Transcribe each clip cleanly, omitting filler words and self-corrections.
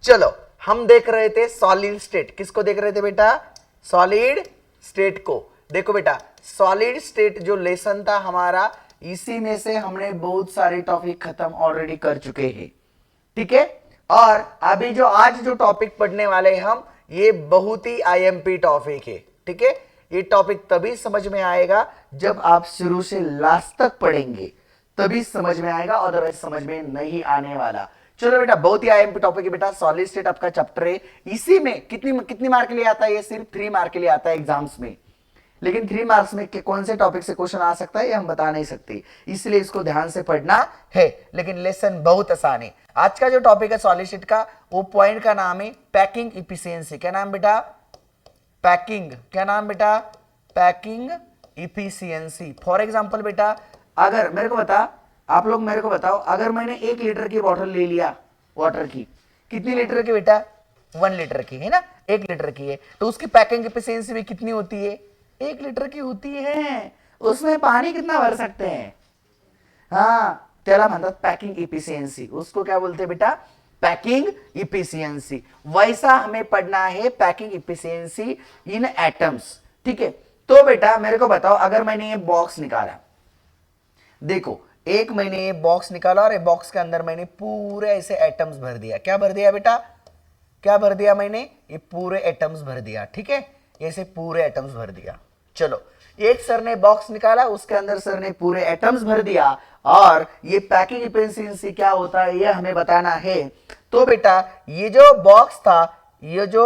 चलो हम देख रहे थे सॉलिड स्टेट, किसको देख रहे थे बेटा? सॉलिड स्टेट को। देखो बेटा सॉलिड स्टेट जो लेसन था हमारा, इसी में से हमने बहुत सारे टॉपिक खत्म ऑलरेडी कर चुके हैं, ठीक है। और अभी जो आज जो टॉपिक पढ़ने वाले हैं हम, ये बहुत ही आईएमपी टॉपिक है, ठीक है। ये टॉपिक तभी समझ में आएगा जब आप शुरू से लास्ट तक पढ़ेंगे, तभी समझ में आएगा, अदरवाइज समझ में नहीं आने वाला। चलो बेटा बहुत ही आईएमपी टॉपिक है बेटा, सॉलिड स्टेट आपका चैप्टर है। इसी में कितनी कितनी मार्क के लिए आता है? ये सिर्फ 3 मार्क के लिए आता है एग्जाम्स में, लेकिन 3 मार्क्स में कौन से टॉपिक से क्वेश्चन आ सकता है ये हम बता नहीं सकते, इसलिए इसको ध्यान से पढ़ना है। लेकिन लेसन बहुत आसान है। आज का जो टॉपिक है सॉलिड स्टेट का, वो पॉइंट का नाम है पैकिंग इफिशियंसी। क्या नाम बेटा? पैकिंग। क्या नाम बेटा? Packing efficiency. फॉर एग्जांपल बेटा, अगर मेरे को बता, आप लोग मेरे को बताओ, अगर मैंने 1 लीटर की बोतल ले लिया वाटर की, कितनी लीटर की बेटा? 1 लीटर की, है ना, 1 लीटर की है, तो उसकी पैकिंग इफिशियंसी भी कितनी होती है? 1 लीटर की होती है। उसमें पानी कितना भर सकते हैं? हाँ, त्याला म्हणतात पैकिंग इफिशियंसी। उसको क्या बोलते हैं बेटा? Packing efficiency. वैसा हमें पढ़ना है पैकिंग इफिशियंसी इन एटम्स, ठीक है। तो बेटा मेरे को बताओ, अगर मैंने ये बॉक्स निकाला, देखो एक मैंने ये बॉक्स निकाला और ये बॉक्स के अंदर मैंने पूरे ऐसे एटम्स भर दिया। क्या भर दिया बेटा? क्या भर दिया मैंने? ये पूरे एटम्स भर दिया, ठीक है, ऐसे पूरे एटम्स भर दिया। चलो एक सर ने बॉक्स निकाला, उसके अंदर सर ने पूरे एटम्स भर दिया, और ये पैकिंग इफिशियंसी क्या होता है ये हमें बताना है। तो बेटा ये जो बॉक्स था, ये जो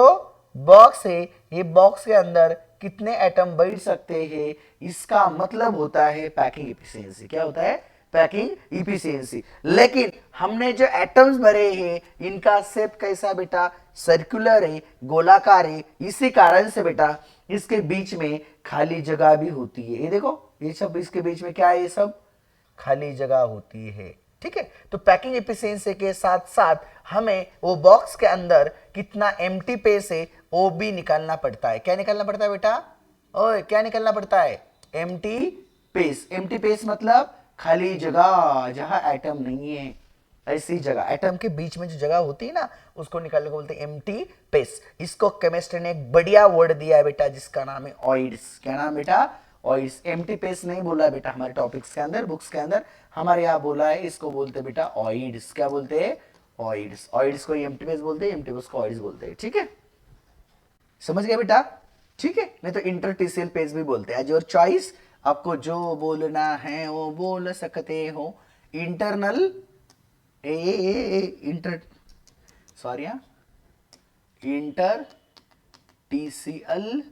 बॉक्स है, ये बॉक्स के अंदर कितने एटम बैठ सकते हैं, इसका मतलब होता है पैकिंग इफिशियंसी। क्या होता है? Packing efficiency. लेकिन हमने जो एटम्स भरे हैं, इनका शेप कैसा बेटा? सर्कुलर है, गोलाकार है। इसी कारण से बेटा इसके बीच में खाली जगह भी होती है। ये देखो, ये सब इसके बीच में क्या है? ये सब खाली जगह होती है, ठीक है। तो पैकिंग एफिशिएंसी के साथ साथ हमें वो बॉक्स के अंदर कितना एम्प्टी स्पेस है वो भी निकालना पड़ता है। क्या निकालना पड़ता है बेटा? ओए क्या निकालना पड़ता है? Empty space. एम्प्टी स्पेस मतलब खाली जगह, जहां एटम नहीं है, ऐसी जगह, एटम के बीच में जो जगह होती है ना, उसको निकालने को बोलते हैं एम्प्टी स्पेस। इसको केमिस्ट्री ने एक बढ़िया वर्ड दिया है बेटा, जिसका नाम है ऑइड्स। क्या नाम बेटा? ऑइड्स। एम्प्टी स्पेस नहीं बोला बेटा हमारे टॉपिक्स के अंदर, बुक्स के अंदर हमारे यहाँ बोला है, इसको बोलते हैं बेटा ऑइड्स। क्या बोलते हैं? ऑइड्स। ऑइड्स को एम्प्टी स्पेस बोलते हैं, एम्प्टी स्पेस को ऑइड्स बोलते हैं, ठीक है। समझ गए बेटा? ठीक है, नहीं तो इंटरस्टिशियल पेज भी बोलते हैं। एज योर चॉइस, आपको जो बोलना है वो बोल सकते हो। Internal inter sorry inter TCL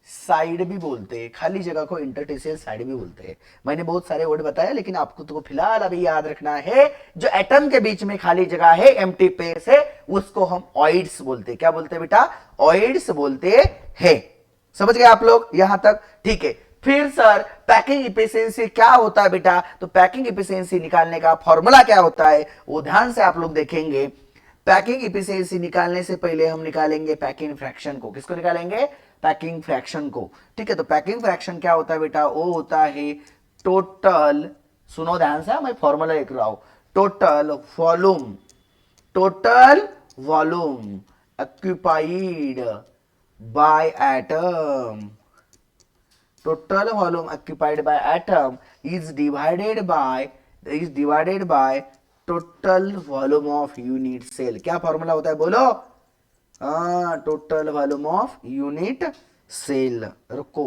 side भी बोलते हैं, खाली जगह को इंटरस्टिशियल साइड भी बोलते हैं। मैंने बहुत सारे वर्ड बताया, लेकिन आपको तो फिलहाल अभी याद रखना है, जो एटम के बीच में खाली जगह है, एम्प्टी स्पेस है, उसको हम ऑइड्स बोलते हैं। क्या बोलते हैं बेटा? ऑइड्स बोलते हैं। समझ गए आप लोग यहां तक? ठीक है। फिर सर पैकिंग इफिशियंसी क्या होता है बेटा? तो पैकिंग इफिशियंसी निकालने का फॉर्मूला क्या होता है वो ध्यान से आप लोग देखेंगे। पैकिंग इफिशियंसी निकालने से पहले हम निकालेंगे पैकिंग फ्रैक्शन को। किसको निकालेंगे? पैकिंग फ्रैक्शन को, ठीक है। तो पैकिंग फ्रैक्शन क्या होता है बेटा? वो होता है टोटल, सुनो ध्यान से, मैं फॉर्मूला लिख रहा हूं, total volume, total volume occupied by atom. Total volume occupied by atom is divided by total volume of unit cell. क्या फॉर्मूला होता है बोलो? Total volume of unit cell. रुको,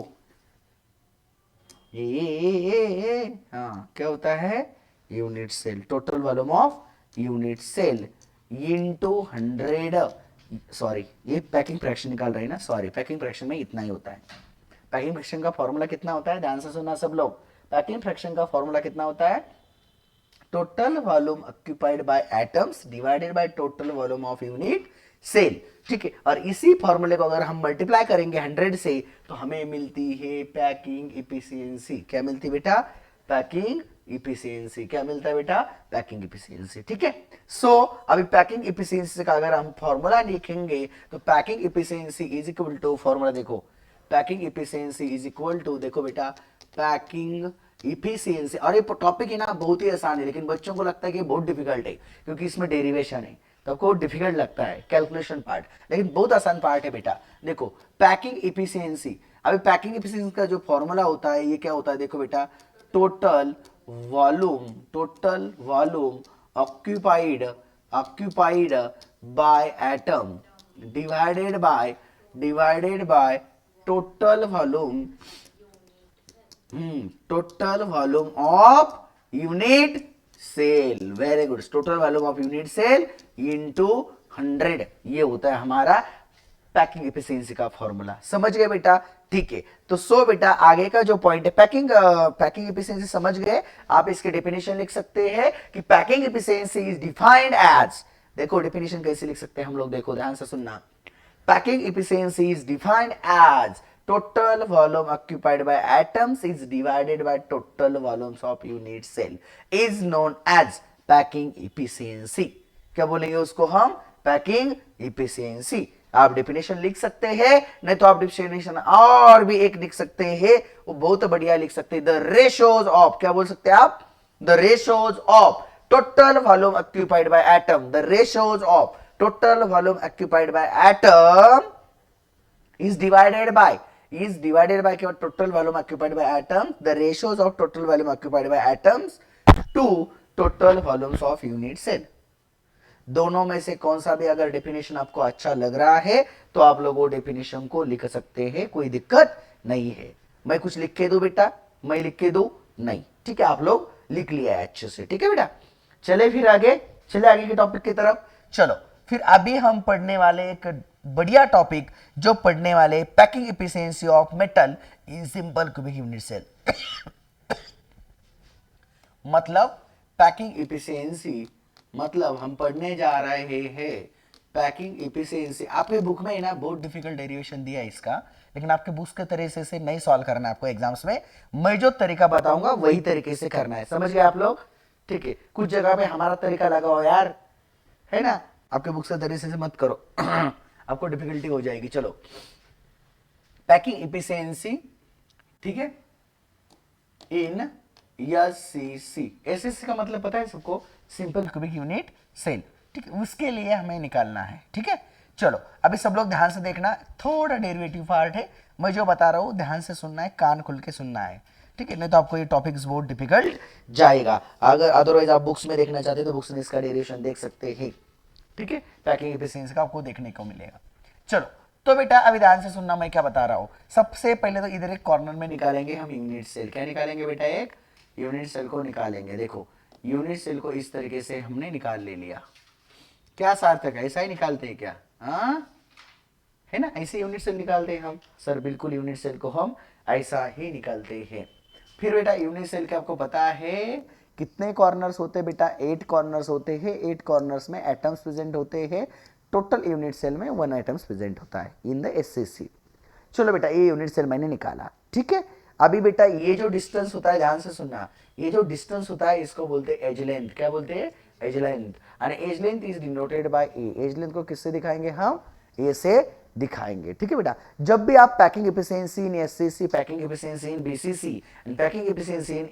हाँ क्या होता है? Unit cell. Total volume of unit cell into 100। Sorry, ये पैकिंग फ्रैक्शन निकाल रहे हैं ना, सॉरी, पैकिंग फ्रैक्शन में इतना ही होता है। पैकिंग फ्रैक्शन का फॉर्मूला कितना होता है? ध्यान से सुनना सब लोग। पैकिंग फ्रैक्शन का फॉर्मूला कितना होता है? Total volume occupied by atoms divided by total volume of unit cell, ठीक है। और इसी फॉर्मूले को अगर हम मल्टीप्लाई करेंगे 100 से, तो हमें मिलती है पैकिंग इफिशियंसी। क्या मिलती है बेटा? Packing efficiency. क्या मिलता है बेटा? पैकिंग इफिशियंसी, ठीक है। सो अभी पैकिंग इफिशियंसी का अगर हम फॉर्मूला लिखेंगे, तो packing efficiency is equal to, formula देखो, packing efficiency is equal to, देखो बेटा, पैकिंग इफिशियंसी। और ये टॉपिक है ना बहुत ही आसान है, लेकिन बच्चों को लगता है कि बहुत डिफिकल्ट है, क्योंकि इसमें डेरिवेशन है। तो आपको डिफिकल्ट लगता है कैलकुलेशन पार्ट, लेकिन बहुत आसान पार्ट है बेटा। देखो पैकिंग इफिशियंसी, अभी पैकिंग इफिशियंसी का जो फॉर्मूला होता है ये क्या होता है, देखो बेटा, total volume occupied occupied by atom divided by total volume of unit cell. Very good, total volume of unit cell into 100, ये होता है हमारा पैकिंग एफिशिएंसी का फॉर्मूला। समझ गए बेटा? ठीक है, तो सो बेटा आगे का जो पॉइंट है पैकिंग एफिशिएंसी समझ गए। आप इसके डेफिनेशन लिख सकते हैं कि packing efficiency is defined as, देखो डेफिनेशन कैसे लिख सकते हैं हम लोग, देखो ध्यान से सुनना। Packing efficiency is defined as total volume occupied by atoms is divided by total volumes of unit cell is known as packing efficiency। क्या बोलेंगे उसको हम? Packing efficiency. आप डेफिनेशन लिख सकते हैं, नहीं तो आप डेफिनेशन और भी एक लिख सकते हैं, वो बहुत बढ़िया लिख सकते हैं, द रेशोज ऑफ, क्या बोल सकते हैं आप? The ratios of total volume occupied by atom, the ratios of total volume occupied by atom is divided by क्या? total volume occupied by atom, the ratios of total volume occupied by atoms to total volumes of unit cell। दोनों में से कौन सा भी अगर definition आपको अच्छा लग रहा है तो आप लोग वो डेफिनेशन को लिख सकते हैं, कोई दिक्कत नहीं है। मैं कुछ लिख के दूं बेटा? मैं लिख के दूं? नहीं, ठीक है, आप लोग लिख लिया है अच्छे से, ठीक है बेटा। चले फिर आगे, चले आगे के टॉपिक की तरफ। चलो फिर अभी हम पढ़ने वाले एक बढ़िया टॉपिक, जो पढ़ने वाले packing efficiency of metal in simple cubic unit cell. मतलब पैकिंग एफिशिएंसी, मतलब हम पढ़ने जा रहे हैं पैकिंग एफिशिएंसी। आपके बुक में ना बहुत डिफिकल्ट डेरिवेशन दिया है इसका, लेकिन आपके बुक्स के तरीके से नहीं सॉल्व करना है आपको एग्जाम्स में। मैं जो तरीका बताऊंगा वही तरीके से करना है, समझ गए आप लोग? ठीक है, कुछ जगह पे हमारा तरीका लगा हो यार, है ना, आपके बुक्स के तरीके से मत करो आपको डिफिकल्टी हो जाएगी। चलो पैकिंग एफिशिएंसी, ठीक है, इन एससीसी। एससीसी का मतलब पता है सबको? सिंपल क्यूबिक यूनिट सेल, ठीक है, उसके लिए हमें निकालना है, ठीक है। चलो अभी सब लोग ध्यान से देखना, थोड़ा डेरिवेटिव पार्ट है, मैं जो बता रहा हूं ध्यान से सुनना है, कान खुल के सुनना है, ठीक है, नहीं तो आपको ये टॉपिक्स बहुत डिफिकल्ट जाएगा। अगर अदरवाइज आप बुक्स में देखना चाहते हैं तो बुक्स में इसका डेरिवेशन देख सकते हैं, ठीक है, पैकिंग एफिशिएंसी का आपको देखने को मिलेगा। चलो तो बेटा अभी ध्यान से सुनना मैं क्या बता रहा हूं। सबसे पहले तो इधर एक कॉर्नर में निकालेंगे हम यूनिट सेल। क्या निकालेंगे बेटा? एक यूनिट सेल को निकालेंगे। देखो यूनिट सेल को इस तरीके से हमने निकाल ले लिया। क्या सार्थक है, ऐसा ही निकालते हैं क्या? है ना, ऐसे यूनिट सेल निकालते हैं हम सर, बिल्कुल यूनिट सेल को हम ऐसा ही निकालते हैं। फिर बेटा यूनिट सेल के आपको पता है कितने कॉर्नर्स होते हैं बेटा? 8 कॉर्नर्स होते हैं। 8 कॉर्नर्स में एटम्स प्रेजेंट होते हैं। टोटल यूनिट सेल में 1 एटम्स प्रेजेंट होता है इन द एससीसी। चलो बेटा ये यूनिट सेल मैंने निकाला, ठीक है। अभी बेटा ये जो डिस्टेंस होता है, ध्यान से सुनना, ये जो डिस्टेंस होता है इसको बोलते हैं एज लेंथ। क्या बोलते हैं? Edge length. And edge length is denoted by A. Edge length को किससे दिखाएंगे हम? ए से दिखाएंगे, ठीक है बेटा। जब भी आप packing efficiency in SCC, packing efficiency in BCC and packing efficiency in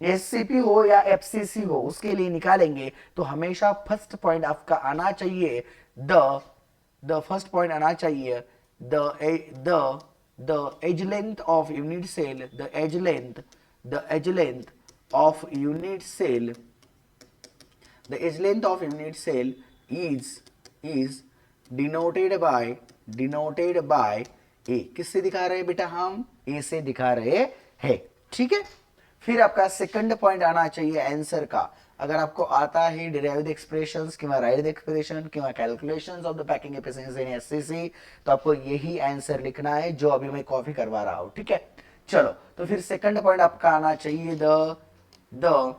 SCP हो या एफसीसी हो, उसके लिए निकालेंगे तो हमेशा फर्स्ट पॉइंट आपका आना चाहिए, द फर्स्ट पॉइंट आना चाहिए the edge length of unit cell, the edge length of unit cell, the edge length of unit cell is denoted by a। किससे दिखा रहे हैं बेटा हम? ए से दिखा रहे हैं, ठीक है। फिर आपका सेकंड पॉइंट आना चाहिए आंसर का। अगर आपको आता है डिराइव्ड एक्सप्रेशंस किंवा राइट एक्सप्रेशन किंवा calculations of the packing efficiency in SCC, तो आपको यही आंसर लिखना है जो अभी मैं कॉपी करवा रहा हूं, ठीक है। चलो तो फिर सेकंड पॉइंट आपका आना चाहिए the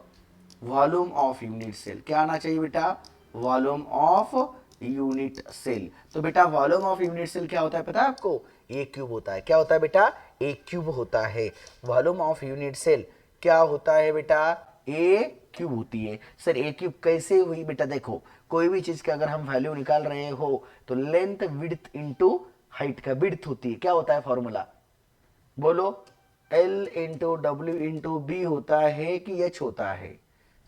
volume of unit cell. क्या आना चाहिए बेटा? Volume of unit cell. तो बेटा वॉल्यूम ऑफ यूनिट सेल क्या होता है पता है आपको? ए क्यूब होता है। क्या होता है बेटा? ए क्यूब होता है। वॉल्यूम ऑफ यूनिट सेल क्या होता है बेटा? ए क्यूब होती है। सर ए क्यूब कैसे हुई बेटा? देखो कोई भी चीज का अगर हम वैल्यू निकाल रहे हो तो लेंथ विड्थ इनटू हाइट का विड्थ होती है। क्या होता है फॉर्मूला? बोलो, L into W into B होता है कि H होता है?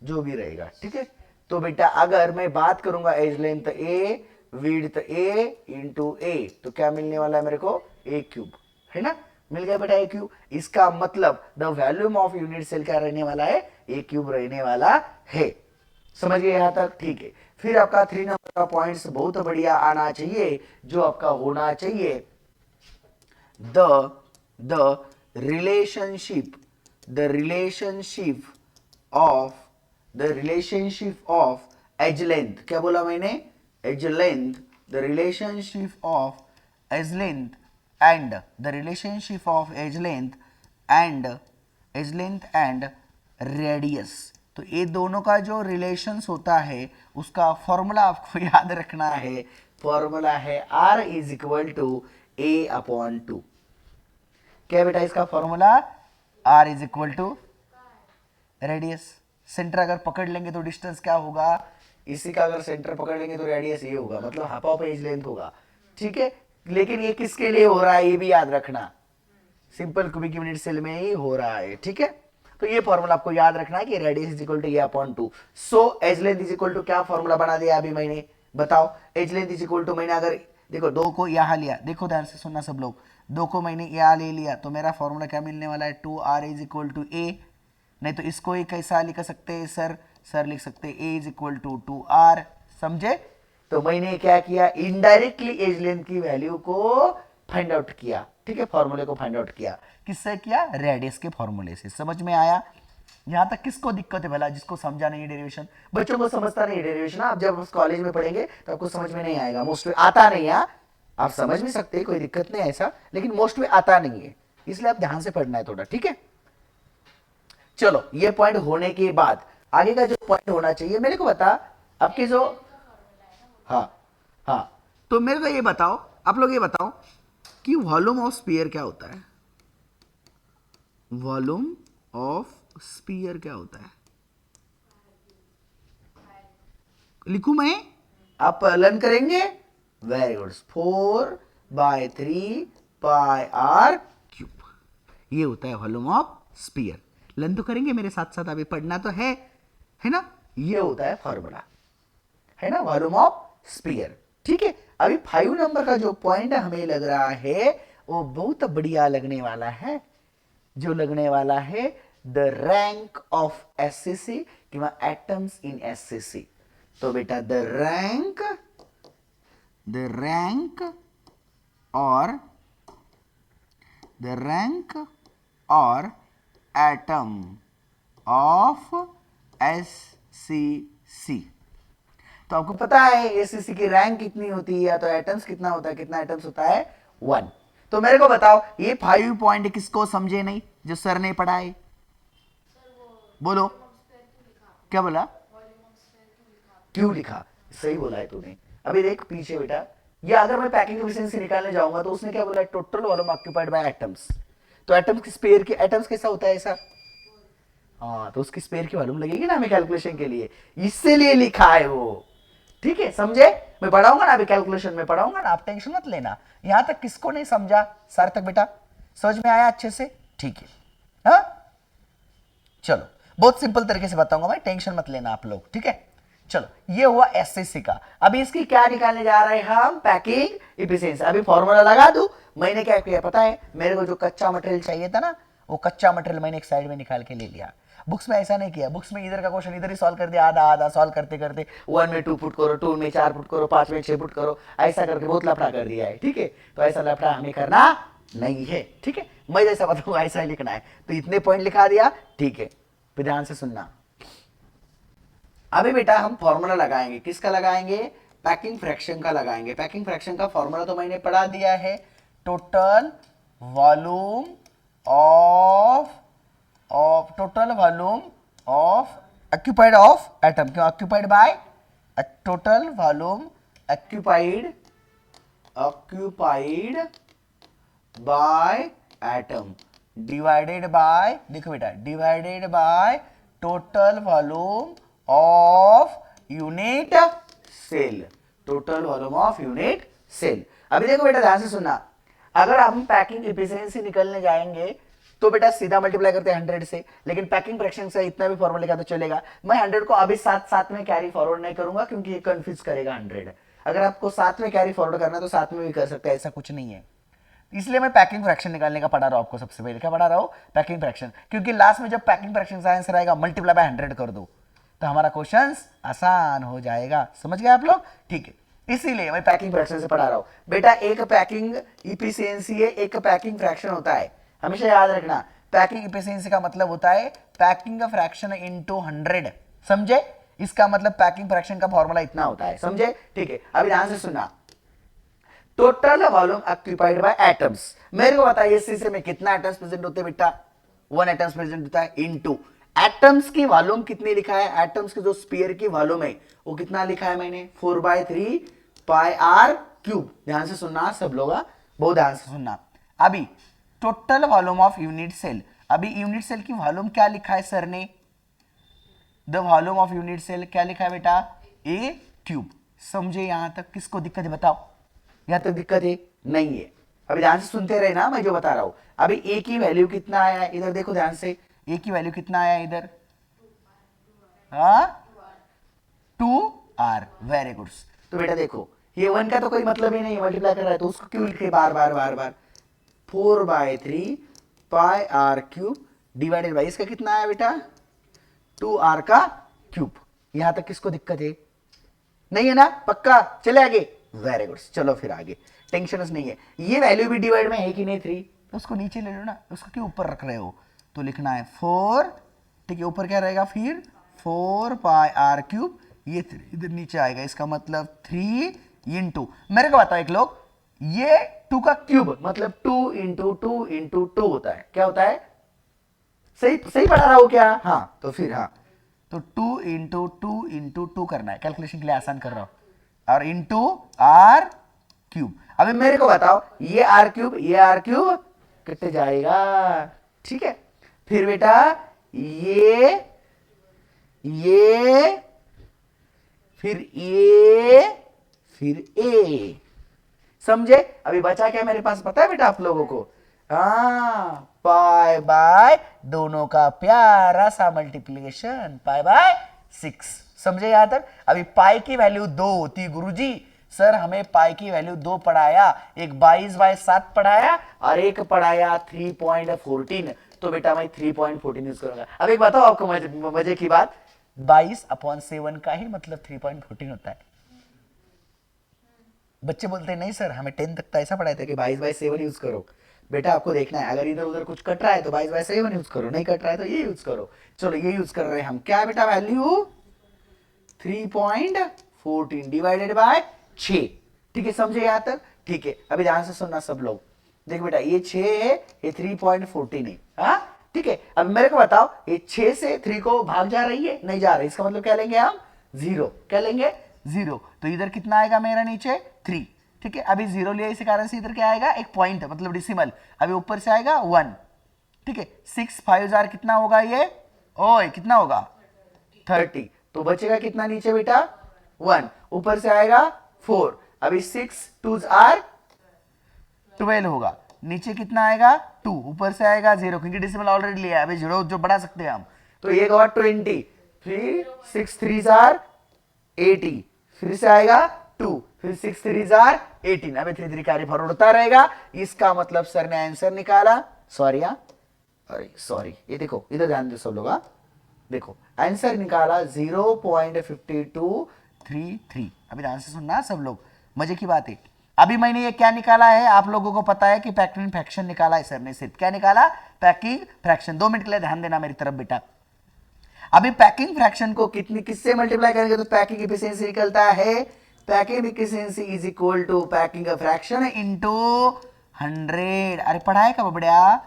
जो भी रहेगा, ठीक है। तो बेटा अगर मैं बात करूंगा एज लेंथ ए विड्थ ए इंटू ए, तो क्या मिलने वाला है मेरे को, ए क्यूब, है ना, मिल गया बेटा ए क्यूब। इसका मतलब the volume of unit cell क्या रहने वाला है, ए क्यूब रहने वाला है। समझ गए यहां तक, ठीक है। फिर आपका 3 नंबर का पॉइंट्स बहुत बढ़िया आना चाहिए, जो आपका होना चाहिए the relationship of edge length, क्या बोला मैंने, edge length, the relationship of edge length and the relationship of edge length and radius. तो ये दोनों का जो रिलेशंस होता है उसका फॉर्मूला आपको याद रखना है, फॉर्मूला है R is equal to A upon 2। क्या बेटा इसका formula, R is equal to radius. Centre अगर पकड़ लेंगे तो डिस्टेंस क्या होगा, इसी का अगर सेंटर पकड़ लेंगे तो रेडियस ये होगा, मतलब हाफ ऑफ एज लेंथ होगा, ठीक है। लेकिन ये किसके लिए हो रहा है ये भी याद रखना, सिंपल क्यूबिक यूनिट सेल में ही हो रहा है, ठीक है। तो ये फॉर्मूला आपको याद रखना है कि radius is equal to A upon 2। So edge length is equal to, क्या फॉर्मूला बना दिया अभी मैंने, बताओ। Edge length is equal to, मैंने अगर देखो 2 को यहां लिया, देखो ध्यान से सुनना सब लोग, 2 को मैंने यहां ले लिया तो मेरा फॉर्मूला क्या मिलने वाला है, 2r इज इक्वल टू ए। नहीं तो इसको ही कैसा लिख सकते हैं सर लिख सकते हैं a is equal to 2r, समझे। तो मैंने क्या किया, इनडायरेक्टली एज लेंथ की वैल्यू को फाइंड आउट किया, ठीक है, फॉर्मूले को फाइंड आउट किया, किससे किया, रेडियस के फॉर्मूले से। समझ में आया, यहां तक किसको दिक्कत है भला, जिसको समझा नहीं डेरिवेशन, बच्चों को समझता नहीं डेरिवेशन, आप जब कॉलेज में पढ़ेंगे तो आपको समझ में नहीं आएगा, मोस्ट में आता नहीं है, आप समझ भी सकते हैं, कोई दिक्कत नहीं ऐसा, लेकिन मोस्ट में आता नहीं है, इसलिए आप ध्यान से पढ़ना है थोड़ा, ठीक है। चलो ये पॉइंट होने के बाद आगे का जो पॉइंट होना चाहिए मेरे को बता, आपके जो, हाँ, तो मेरे को ये बताओ, आप लोग ये बताओ कि वॉल्यूम ऑफ स्फीयर क्या होता है, वॉल्यूम ऑफ स्फीयर क्या होता है, लिखूं मैं, आप लर्न करेंगे, very good, 4/3 pi R cube, ये होता है वॉल्यूम ऑफ स्फीयर। लर्न तो करेंगे मेरे साथ साथ, अभी पढ़ना तो है ना, ये होता है फॉर्मूला, है ना, वॉल्यूम ऑफ स्फीयर, ठीक है। अभी 5 नंबर का जो पॉइंट हमें लग रहा है वो बहुत बढ़िया लगने वाला है, जो लगने वाला है द रैंक ऑफ एससीसी किंवा एटम्स इन एससीसी। तो बेटा द रैंक और एटम ऑफ एससीसी। तो आपको पता है एससीसी की रैंक कितनी होती है, या तो एटम्स कितना होता है, कितना एटम्स होता है, 1। तो मेरे को बताओ ये 5 पॉइंट किसको समझे नहीं, जो सर ने पढ़ाए, बोलो क्या बोला, क्यों लिखा, सही बोला है तूने। अभी देख पीछे बेटा, ये अगर मैं पैकिंग एफिशिएंसी निकालने जाऊंगा तो उसने क्या बोला, total volume occupied by atoms. तो एटम्स की स्पेयर की, एटम्स कैसा होता है ऐसा, हाँ, तो उसकी स्पेयर की वॉल्यूम लगेगी ना हमें कैलकुलेशन के लिए, इसलिए लिखा है वो, ठीक है, समझे। मैं पढ़ाऊंगा ना, अभी कैलकुलेशन में पढ़ाऊंगा ना, आप टेंशन मत लेना। यहां तक किसको नहीं समझा, सर तक बेटा समझ में आया अच्छे से, ठीक है, हाँ चलो, बहुत सिंपल तरीके से बताऊंगा भाई, टेंशन मत लेना आप लोग, ठीक है। चलो ये हुआ एससीसी का। अभी इसकी क्या निकालने जा रहे हैं हम, पैकिंग एफिशिएंसी। अभी फॉर्मूला लगा दूं, मैंने क्या किया पता है, मेरे को जो कच्चा मटेरियल चाहिए था ना, वो कच्चा मटेरियल मैंने एक साइड में निकाल के ले लिया। बुक्स में ऐसा नहीं किया, बुक्स में इधर का क्वेश्चन इधर ही सॉल्व कर दिया, आधा आधा सॉल्व करते करते 1 में 2 पुट करो, 2 में 4 पुट करो, 5 में 6 पुट करो, ऐसा करके बहुत लफड़ा कर दिया है, ठीक है। तो ऐसा लफड़ा हमें करना नहीं है, ठीक है, मैं जैसा बताऊंगा ऐसा ही लिखना है। तो इतने पॉइंट लिखा दिया, ठीक है, फिर ध्यान से सुनना। अभी बेटा हम फॉर्मूला लगाएंगे, किसका लगाएंगे, पैकिंग फ्रैक्शन का लगाएंगे। पैकिंग फ्रैक्शन का फॉर्मूला तो मैंने पढ़ा दिया है, total volume of occupied of atom, क्यों occupied by total volume occupied by atom divided by, देखो बेटा, divided by total volume of unit cell, total volume of unit cell। अभी देखो बेटा ध्यान से सुनना, अगर हम पैकिंग एफिशिएंसी निकलने जाएंगे तो बेटा सीधा मल्टीप्लाई करते हैं 100 से, लेकिन पैकिंग फ्रैक्शन से इतना भी फॉर्मूला लिखा तो चलेगा। मैं 100 को अभी साथ साथ में कैरी फॉरवर्ड नहीं करूंगा क्योंकि ये कंफ्यूज करेगा 100। अगर आपको साथ में कैरी फॉरवर्ड करना है तो साथ में भी कर सकते हैं, ऐसा कुछ नहीं है। इसलिए मैं पैकिंग फ्रैक्शन निकालने का पढ़ा रहा हूं आपको। सबसे पहले क्या पढ़ा रहा हूं? पैकिंग फ्रैक्शन, क्योंकि लास्ट में जब पैकिंग फ्रैक्शन का आंसर आएगा मल्टीप्लाई बाय 100 कर दो तो हमारा क्वेश्चन आसान हो जाएगा। समझ गए आप लोग? ठीक है, इसीलिए मैं पैकिंग फ्रैक्शन से पढ़ा रहा हूं। बेटा एक पैकिंग इफिशियंसी है, एक पैकिंग फ्रैक्शन होता है, हमेशा याद रखना। पैकिंग इफिशियंसी का मतलब होता है पैकिंग फ्रैक्शन इनटू 100, समझे? इसका मतलब पैकिंग फ्रैक्शन का फॉर्मूला इतना होता है, समझे? ठीक है, अभी ध्यान से सुनना। Total volume occupied by atoms, मेरे को बताइए शीशे में कितना एटम्स प्रेजेंट होते हैं बेटा? 1 एटम्स प्रेजेंट होता है, इनटू एटम्स की वॉल्यूम कितनी लिखा है? एटम्स की जो स्फीयर की वॉल्यूम है वो कितना लिखा है मैंने? 4/3 पाई आर क्यूब। ध्यान से सुनना सब लोग, बहुत ध्यान से सुनना। अभी total volume of unit cell, अभी यूनिट सेल की वॉल्यूम क्या लिखा है सर ने? The volume of unit cell क्या लिखा है बेटा? A cube. समझे यहां तक? किसको दिक्कत है बताओ? यहां तक दिक्कत है? नहीं है। अभी ध्यान से सुनते रहे ना मैं जो बता रहा हूं। अभी ए की वैल्यू कितना आया है इधर देखो ध्यान से, ए की वैल्यू कितना आया है इधर? 2r। Very good. तो बेटा देखो ये 1 का तो कोई मतलब ही नहीं है, मल्टीप्लाई कर रहा है तो उसको क्यों लिखे बार बार बार बार? 4/3 pi R cube divided by इसका कितना आया बेटा? 2r का क्यूब। यहां तक किसको दिक्कत है? नहीं है ना? पक्का? चले आगे। वेरी गुड, चलो फिर आगे, टेंशन नहीं है। ये वैल्यू भी डिवाइड में है कि नहीं 3, तो उसको नीचे ले लो ना, उसको क्यों ऊपर रख रहे हो? तो लिखना है 4, ठीक है, ऊपर क्या रहेगा फिर? 4 पाई आर क्यूब, ये इधर नीचे आएगा, इसका मतलब 3 इंटू, मेरे को बताओ एक लोग, ये 2 का क्यूब मतलब 2 इंटू 2 इंटू 2 होता है, क्या होता है? सही सही पढ़ा रहा हूं क्या? हाँ, तो फिर हाँ, तो 2 इंटू 2 इंटू 2 करना है, कैलकुलेशन के लिए आसान कर रहा हूं, और इंटू आर क्यूब। अभी मेरे को बताओ ये आर क्यूब कट जाएगा, ठीक है? फिर बेटा ये फिर ए, समझे? अभी बचा क्या मेरे पास पता है बेटा आप लोगों को? पाई बाय दोनों का प्यारा सा मल्टीप्लिकेशन, पाई बाय 6। समझे यहां तक? अभी पाई की वैल्यू 2 होती गुरुजी। सर हमें पाई की वैल्यू 2 पढ़ाया, एक 22/7 पढ़ाया और एक पढ़ाया 3.14, तो बेटा मैं 3.14 यूज करूंगा। अब एक बताओ आपको मजे की बात, 22/7 का ही मतलब 3.14 होता है। बच्चे बोलते हैं नहीं सर हमें 10 तक तो ऐसा पढ़ाया था कि 22/7 यूज करो। बेटा आपको देखना है, अगर इधर उधर कुछ कट रहा है तो 22/7 यूज करो, नहीं कट रहा है तो ये यूज करो। चलो ये यूज कर रहे हैं हम, क्या है बेटा वैल्यू? 3.14 डिवाइडेड बाय 6, ठीक है? समझे यहां तक? ठीक है, अभी ध्यान से सुनना सब लोग। देख बेटा ये 6 है, ये 3.14 है, हाँ ठीक है? अब मेरे को बताओ ये 6 से 3 को भाग जा रही है? नहीं जा रही, इसका मतलब क्या लेंगे हम? 0। क्या लेंगे? 0। तो इधर कितना आएगा मेरा नीचे? 3, ठीक है? अभी 0 लिया इसी कारण से इधर क्या आएगा? एक पॉइंट मतलब डिसिमल, अभी ऊपर से आएगा 1, ठीक है? 6 5 जार कितना होगा ये? ओए कितना होगा? 30। तो बचेगा कितना नीचे बेटा? 1, ऊपर से आएगा 4, अभी 6 2s are 12 होगा, नीचे कितना आएगा? 2, ऊपर से आएगा 0 क्योंकि डेसिमल ऑलरेडी लिया है, अभी 0 जो बढ़ा सकते हैं हम, तो ये होगा 20, फिर 6 3s are 80, फिर से आएगा 2, फिर 6 3s are 18, अभी 3 3 कैरी फॉरवर्ड होता रहेगा। इसका मतलब सर ने आंसर निकाला, सॉरी अरे सॉरी, ये देखो इधर ध्यान दो सब लोग, देखो आंसर निकाला 0.5233। अभी ध्यान से सुनना सब लोग, मजे की बात है। अभी मैंने ये क्या निकाला है आप लोगों को पता है कि पैकिंग फ्रैक्शन निकाला है सर ने, सिर्फ क्या निकाला? Packing fraction. 2 मिनट के लिए ध्यान देना मेरी तरफ बेटा। अभी पैकिंग फ्रैक्शन को किससे मल्टीप्लाई करेंगे तो पैकिंग एफिशिएंसी निकलता है, packing efficiency is equal to packing fraction into 100। अरे पढ़ाया कब बढ़िया?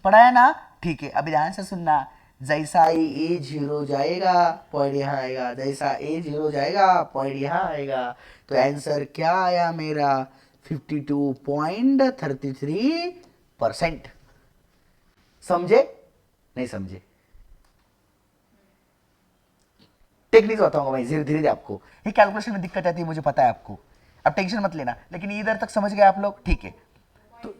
पढ़ाया ना? ठीक है, अभी ध्यान से सुनना, जैसा ए 0 जाएगा पॉइंट यहाँ आएगा, जैसा ए 0 जाएगा पॉइंट यहाँ आएगा, तो आंसर क्या आया मेरा? 52.33%। समझे? नहीं समझे? टेक्निक बताऊंगा मैं धीरे धीरे आपको, ये कैलकुलेशन में दिक्कत आती है मुझे पता है आपको, अब टेंशन मत लेना, लेकिन इधर तक समझ गए आप लोग? ठीक है, तो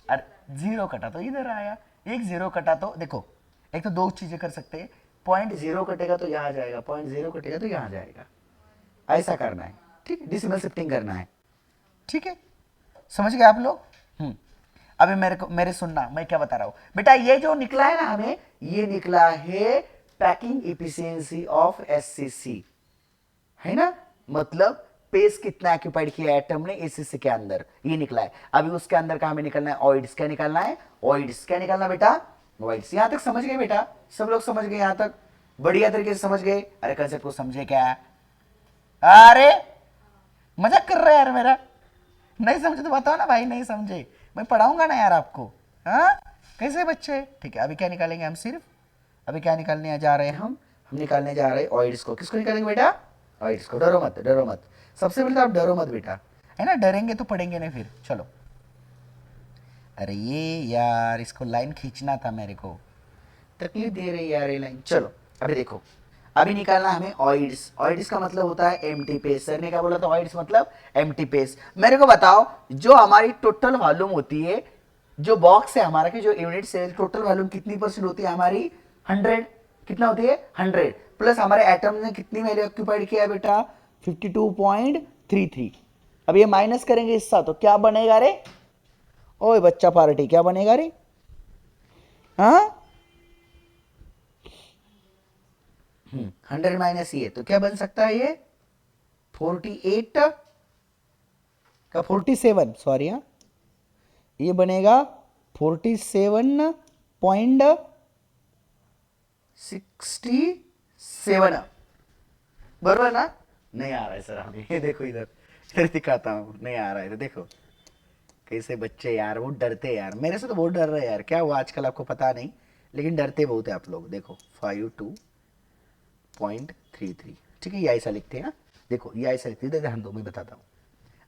अरे जीरो कटा तो इधर आया, एक जीरो कटा तो देखो, एक तो दो चीजें कर सकते हैं, पॉइंट जीरो कटेगा तो यहाँ जाएगा, पॉइंट जीरो कटेगा तो यहाँ जाएगा, ऐसा करना है, ठीक है, डिसिमल शिफ्टिंग करना है, ठीक है, समझ गए आप लोग। अभी मेरे सुनना, मैं क्या बता रहा हूं बेटा, ये जो निकला है ना हमें, ये निकला है पैकिंग इफिशियंसी ऑफ एससीसी, है ना, मतलब पेस कितना ऑक्यूपाइड किया एटम ने एससीसी के अंदर, ये निकला है। अभी उसके अंदर का हमें निकलना है ऑइड्स, क्या निकालना है, ऑइड्स, क्या निकालना बेटा, ऑइड्स। यहां तक समझ गए बेटा, सब लोग समझ गए यहां तक, बढ़िया तरीके से समझ गए। अरे कंसेप्ट को समझे क्या, अरे मजाक कर रहे यार मेरा, नहीं समझे तो बताओ ना भाई, नहीं समझे मैं पढ़ाऊंगा ना यार आपको, हाँ कैसे बच्चे, ठीक है। अभी क्या निकालेंगे हम, सिर्फ अभी क्या निकालने जा रहे हैं हम निकालने जा रहे हैं ऑइड्स को। किसको निकालेंगे बेटा, ऑइड्स को। डरो मत, डरो मत, सबसे पहले तो आप डरो मत बेटा, है ना, डरेंगे तो पढ़ेंगे नहीं फिर। चलो, अरे ये यार इसको लाइन खींचना था मेरे को, तकलीफ दे रही यार ये लाइन। चलो अभी देखो, अभी निकालना हमें ऑइड्स। ऑइड्स का मतलब होता है एम्प्टी पेस। सर ने क्या बोला था, ऑइड्स मतलब एम्प्टी पेस। मेरे को बताओ, जो हमारी टोटल वॉल्यूम होती है, जो बॉक्स है हमारा की जो यूनिट से टोटल वॉल्यूम कितनी परसेंट होती है हमारी, 100। कितना होती है, 100 प्लस हमारे एटम ने कितनी वैल्यू ऑक्यूपाइड किया बेटा, 52.33। अब ये माइनस करेंगे इसका तो क्या बनेगा रे, ओए बच्चा पार्टी, क्या बनेगा रे, हाँ 100 माइनस ये तो क्या बन सकता है, ये 48 का 47, सॉरी हाँ, ये बनेगा 47.67 बराबर ना। नहीं आ रहा है सर अभी, ये देखो इधर इधर दिखाता हूँ, नहीं आ रहा है, देखो कैसे बच्चे यार, वो डरते यार मेरे से, तो बहुत डर रहे यार, क्या हुआ आजकल आपको पता नहीं, लेकिन डरते बहुत है आप लोग। देखो 52.33, ठीक है, ये ऐसा लिखते हैं ना, देखो ये ऐसा लिखते हैं, ध्यान दो मैं बताता हूँ।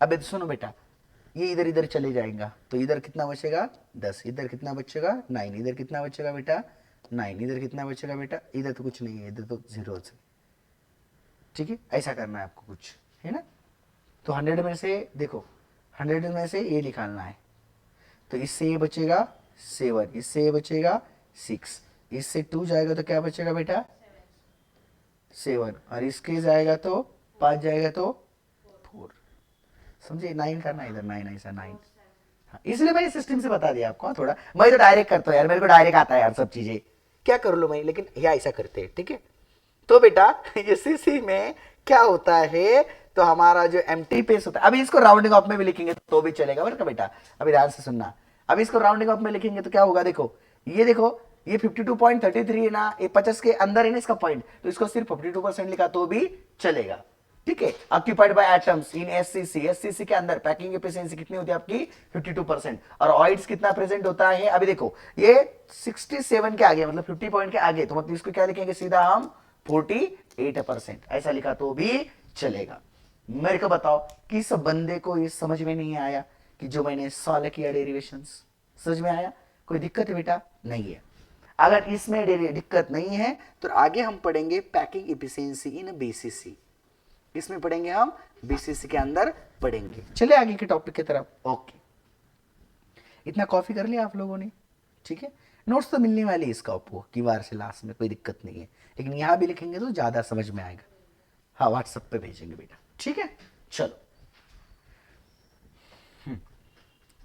अब सुनो बेटा, ये इधर इधर चले जाएगा तो इधर कितना बचेगा 10, इधर कितना बचेगा 9, इधर कितना बचेगा बेटा 9, इधर कितना बचेगा बेटा, इधर तो कुछ नहीं है, इधर तो जीरो है, ठीक है, ऐसा करना है आपको कुछ, है ना। तो 100 में से देखो, 100 में से ये निकालना है, तो इससे ये बचेगा 7, इससे ये बचेगा 6, इससे 2 जाएगा तो क्या बचेगा बेटा 7, और इसके जाएगा तो 5 जाएगा तो 4, समझे, 9 करना इधर, 9 ऐसा 9, इसलिए मैंने सिस्टम से बता दिया आपको। थोड़ा मैं तो डायरेक्ट करता हूँ यार, मेरे को डायरेक्ट आता है यार सब चीजें, क्या कर लो मैं, लेकिन यह ऐसा करते हैं, ठीक है। तो बेटा एससीसी में क्या होता है, तो हमारा जो एम्प्टी पेस होता है, अभी इसको राउंडिंग ऑफ में भी लिखेंगे तो भी चलेगा बरका बेटा, अभी ध्यान से सुनना। अभी इसको राउंडिंग ऑफ में लिखेंगे तो क्या होगा, देखो ये देखो, ये 52.33 है ना, ये 50 के अंदर है ना इसका पॉइंट, तो इसको सिर्फ 52% लिखा तो भी चलेगा, ठीक है। Occupied by atoms in SCC, SCC के अंदर पैकिंग एफिशिएंसी कितनी होती है आपकी 52%, और ऑइड्स कितना प्रेजेंट होता है, अभी देखो ये 67 के आगे, मतलब 50 पॉइंट के आगे, तो मतलब इसको क्या लिखेंगे सीधा हम 48%, ऐसा लिखा तो भी चलेगा। मेरे को बताओ कि इस बंदे को ये समझ में नहीं आया कि जो मैंने सॉल्व किया डेरिवेशंस, समझ में आया, कोई दिक्कत है बेटा, नहीं है। अगर इसमें दिक्कत नहीं है तो आगे हम पढ़ेंगे पैकिंग एफिशिएंसी इन बीसीसी, इसमें पढ़ेंगे हम बीसीसी के अंदर पढ़ेंगे। चले आगे के टॉपिक की तरफ। ओके, इतना कॉफी कर लिया आप लोगों ने, ठीक है। नोट्स तो मिलने वाली है इसका आपको की बार से लास्ट में, कोई दिक्कत नहीं है, लेकिन यहां भी लिखेंगे तो ज्यादा समझ में आएगा। हाँ व्हाट्सएप पे भेजेंगे बेटा, ठीक है। चलो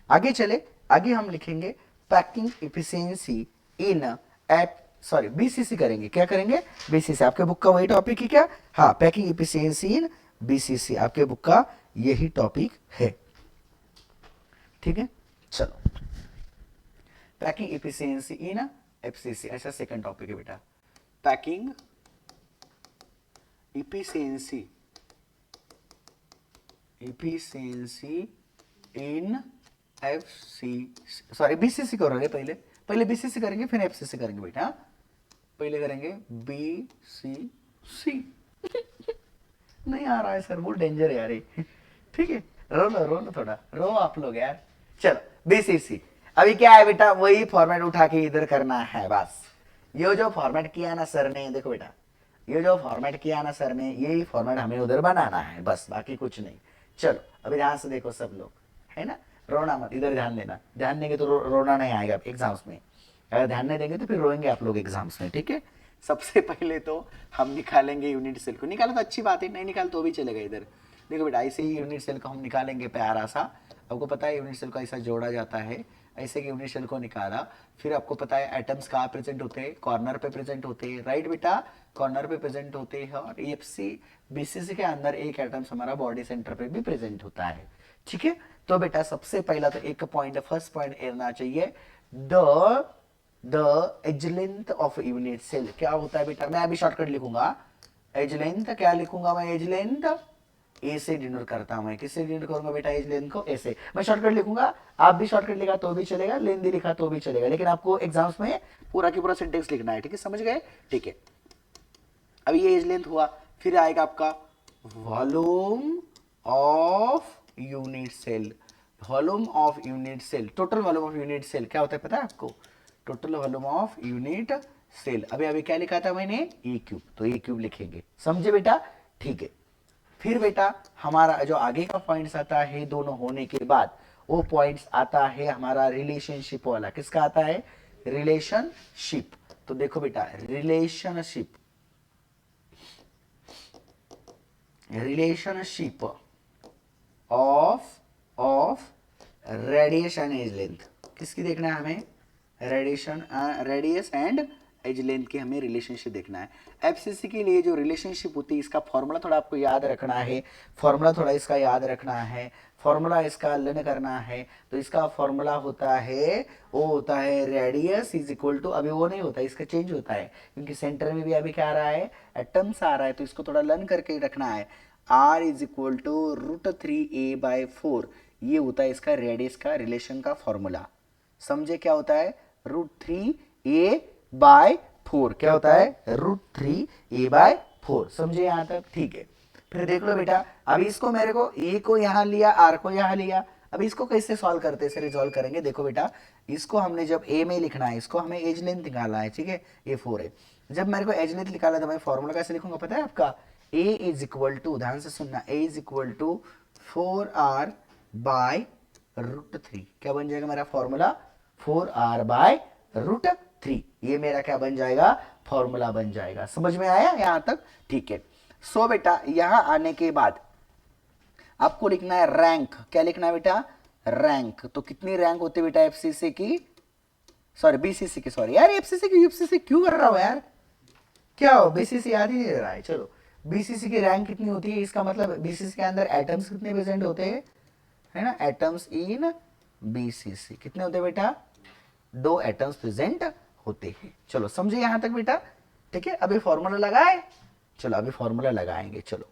आगे चले, आगे हम लिखेंगे पैकिंग एफिशिएंसी इन बीसीसी करेंगे, क्या करेंगे बीसीसी, आपके बुक का वही टॉपिक है क्या, हाँ पैकिंग एफिशिएंसी इन बीसीसी आपके बुक का यही टॉपिक है, ठीक है। चलो पैकिंग एफिशिएंसी इन एफसीसी, ऐसा सेकंड टॉपिक है बेटा, पैकिंग एफिशिएंसी इन बीसीसी करो रे, पहले बीसीसी करेंगे फिर एफसीसी करेंगे बेटा, पहले करेंगे बीसीसी नहीं आ रहा है सर, वो डेंजर है यार, ठीक है, रो थोड़ा रो आप लोग यार। चलो बीसीसी, अभी क्या है बेटा, वही फॉर्मेट उठा के इधर करना है बस। ये जो फॉर्मेट किया ना सर ने, देखो बेटा ये जो फॉर्मेट किया ना सर ने, यही फॉर्मेट हमें उधर बनाना है बस, बाकी कुछ नहीं। चलो अभी ध्यान से देखो सब लोग, है ना, रोना मत, इधर ध्यान देना, ध्यान देंगे तो रोना नहीं आएगा एग्जाम्स में, अगर ध्यान नहीं देंगे तो फिर रोएंगे आप लोग एग्जाम्स में, ठीक है। सबसे पहले तो हम निकालेंगे यूनिट सेल को, निकाला तो अच्छी बात है, नहीं निकाल तो भी चलेगा। इधर देखो बेटा, ऐसे ही यूनिट सेल को हम निकालेंगे प्यारा सा, आपको पता है यूनिट सेल को ऐसा जोड़ा जाता है, ऐसे कि यूनिट सेल को निकाला, फिर आपको पता है एटम्स कहाँ प्रेजेंट होते हैं, कॉर्नर पे प्रेजेंट होते हैं, राइट बेटा, कॉर्नर पे प्रेजेंट होते हैं, और एफसी बीसीसी के अंदर एक एटम्स हमारा बॉडी सेंटर पे भी प्रेजेंट होता है, ठीक है। तो बेटा सबसे पहला तो एक पॉइंट, फर्स्ट पॉइंट लेना चाहिए, the edge length of unit cell क्या होता है बेटा, मैं अभी शॉर्टकट लिखूंगा, एज लेंथ क्या लिखूंगा मैं, एज लेंथ ए से डिनोट करता हूं मैं, किससे डिनोट करूंगा बेटा एज लेंथ को, ऐसे मैं शॉर्टकट लिखूंगा, आप भी शॉर्टकट लिखा तो भी चलेगा, लेंथी लिखा तो भी चलेगा, लेकिन आपको एग्जाम्स में पूरा की पूरा सेंटेंस लिखना है, ठीक है, समझ गए, ठीक है। अब ये एज लेंथ हुआ, फिर आएगा आपका volume of unit cell, volume of unit cell, total volume of unit cell क्या होता है पता है आपको, total volume of unit cell, अभी अभी क्या लिखा था मैंने, ए क्यूब, तो ए क्यूब लिखेंगे, समझे बेटा, ठीक है। फिर बेटा हमारा जो आगे का पॉइंट्स आता है दोनों होने के बाद, वो पॉइंट्स आता है हमारा रिलेशनशिप वाला, किसका आता है, रिलेशनशिप, तो देखो बेटा relationship, relationship of radiation edge length, किसकी देखना है हमें, रेडियस एंड एज लेंथ की हमें रिलेशनशिप देखना है। एफसीसी के लिए जो रिलेशनशिप होती है इसका फॉर्मूला थोड़ा आपको याद रखना है, फॉर्मूला थोड़ा इसका याद रखना है, फॉर्मूला इसका लर्न करना है, तो इसका फॉर्मूला होता है, वो होता है रेडियस इज इक्वल टू, अभी वो नहीं होता, इसका चेंज होता है, क्योंकि सेंटर में भी अभी क्या आ रहा है, एटम्स आ रहा है, तो इसको थोड़ा लर्न करके रखना है, r is equal to √3a/4, ये होता है इसका रेडियस का रिलेशन का फॉर्मूला, समझे क्या होता है, √3a/4 क्या होता है, √3a/4, समझे यहां तक, ठीक है। फिर देख लो बेटा, अभी इसको मेरे को ए को यहां लिया, आर को यहां लिया, अभी इसको कैसे सॉल्व करते हैं, रिजॉल्व करेंगे, देखो बेटा इसको हमने जब ए में लिखना है, इसको हमें एज लेंथ निकालना है, ठीक है, ये 4 है, जब मेरे को एज लेंथ निकाला तो मैं फॉर्मूला कैसे लिखूंगा पता है आपका, ए इज इक्वल टू, ध्यान से सुनना, ए इज इक्वल टू 4r/√3, क्या बन जाएगा मेरा फॉर्मूला, 4r/√3, ये मेरा क्या बन जाएगा, फॉर्मूला बन जाएगा, समझ में आया यहां तक, ठीक है। सो बेटा यहां आने के बाद आपको लिखना है रैंक, क्या लिखना है बेटा, रैंक, तो कितनी रैंक होती है बेटा एफसीसी की, सॉरी बीसीसी की, सॉरी यार एफसीसी की यूपीसीसी क्यों कर रहा हूं यार, क्या हो, बीसीसी याद ही नहीं रहा है, चलो बीसीसी की रैंक कितनी होती है, इसका मतलब बीसीसी के अंदर एटम्स कितने प्रेजेंट होते हैं, है ना, एटम्स इन बीसीसी कितने होते हैं बेटा, 2 एटम्स प्रेजेंट होते हैं, चलो समझे यहां तक बेटा, ठीक है। अभी फॉर्मूला लगाए, चलो अभी फॉर्मूला लगाएंगे, चलो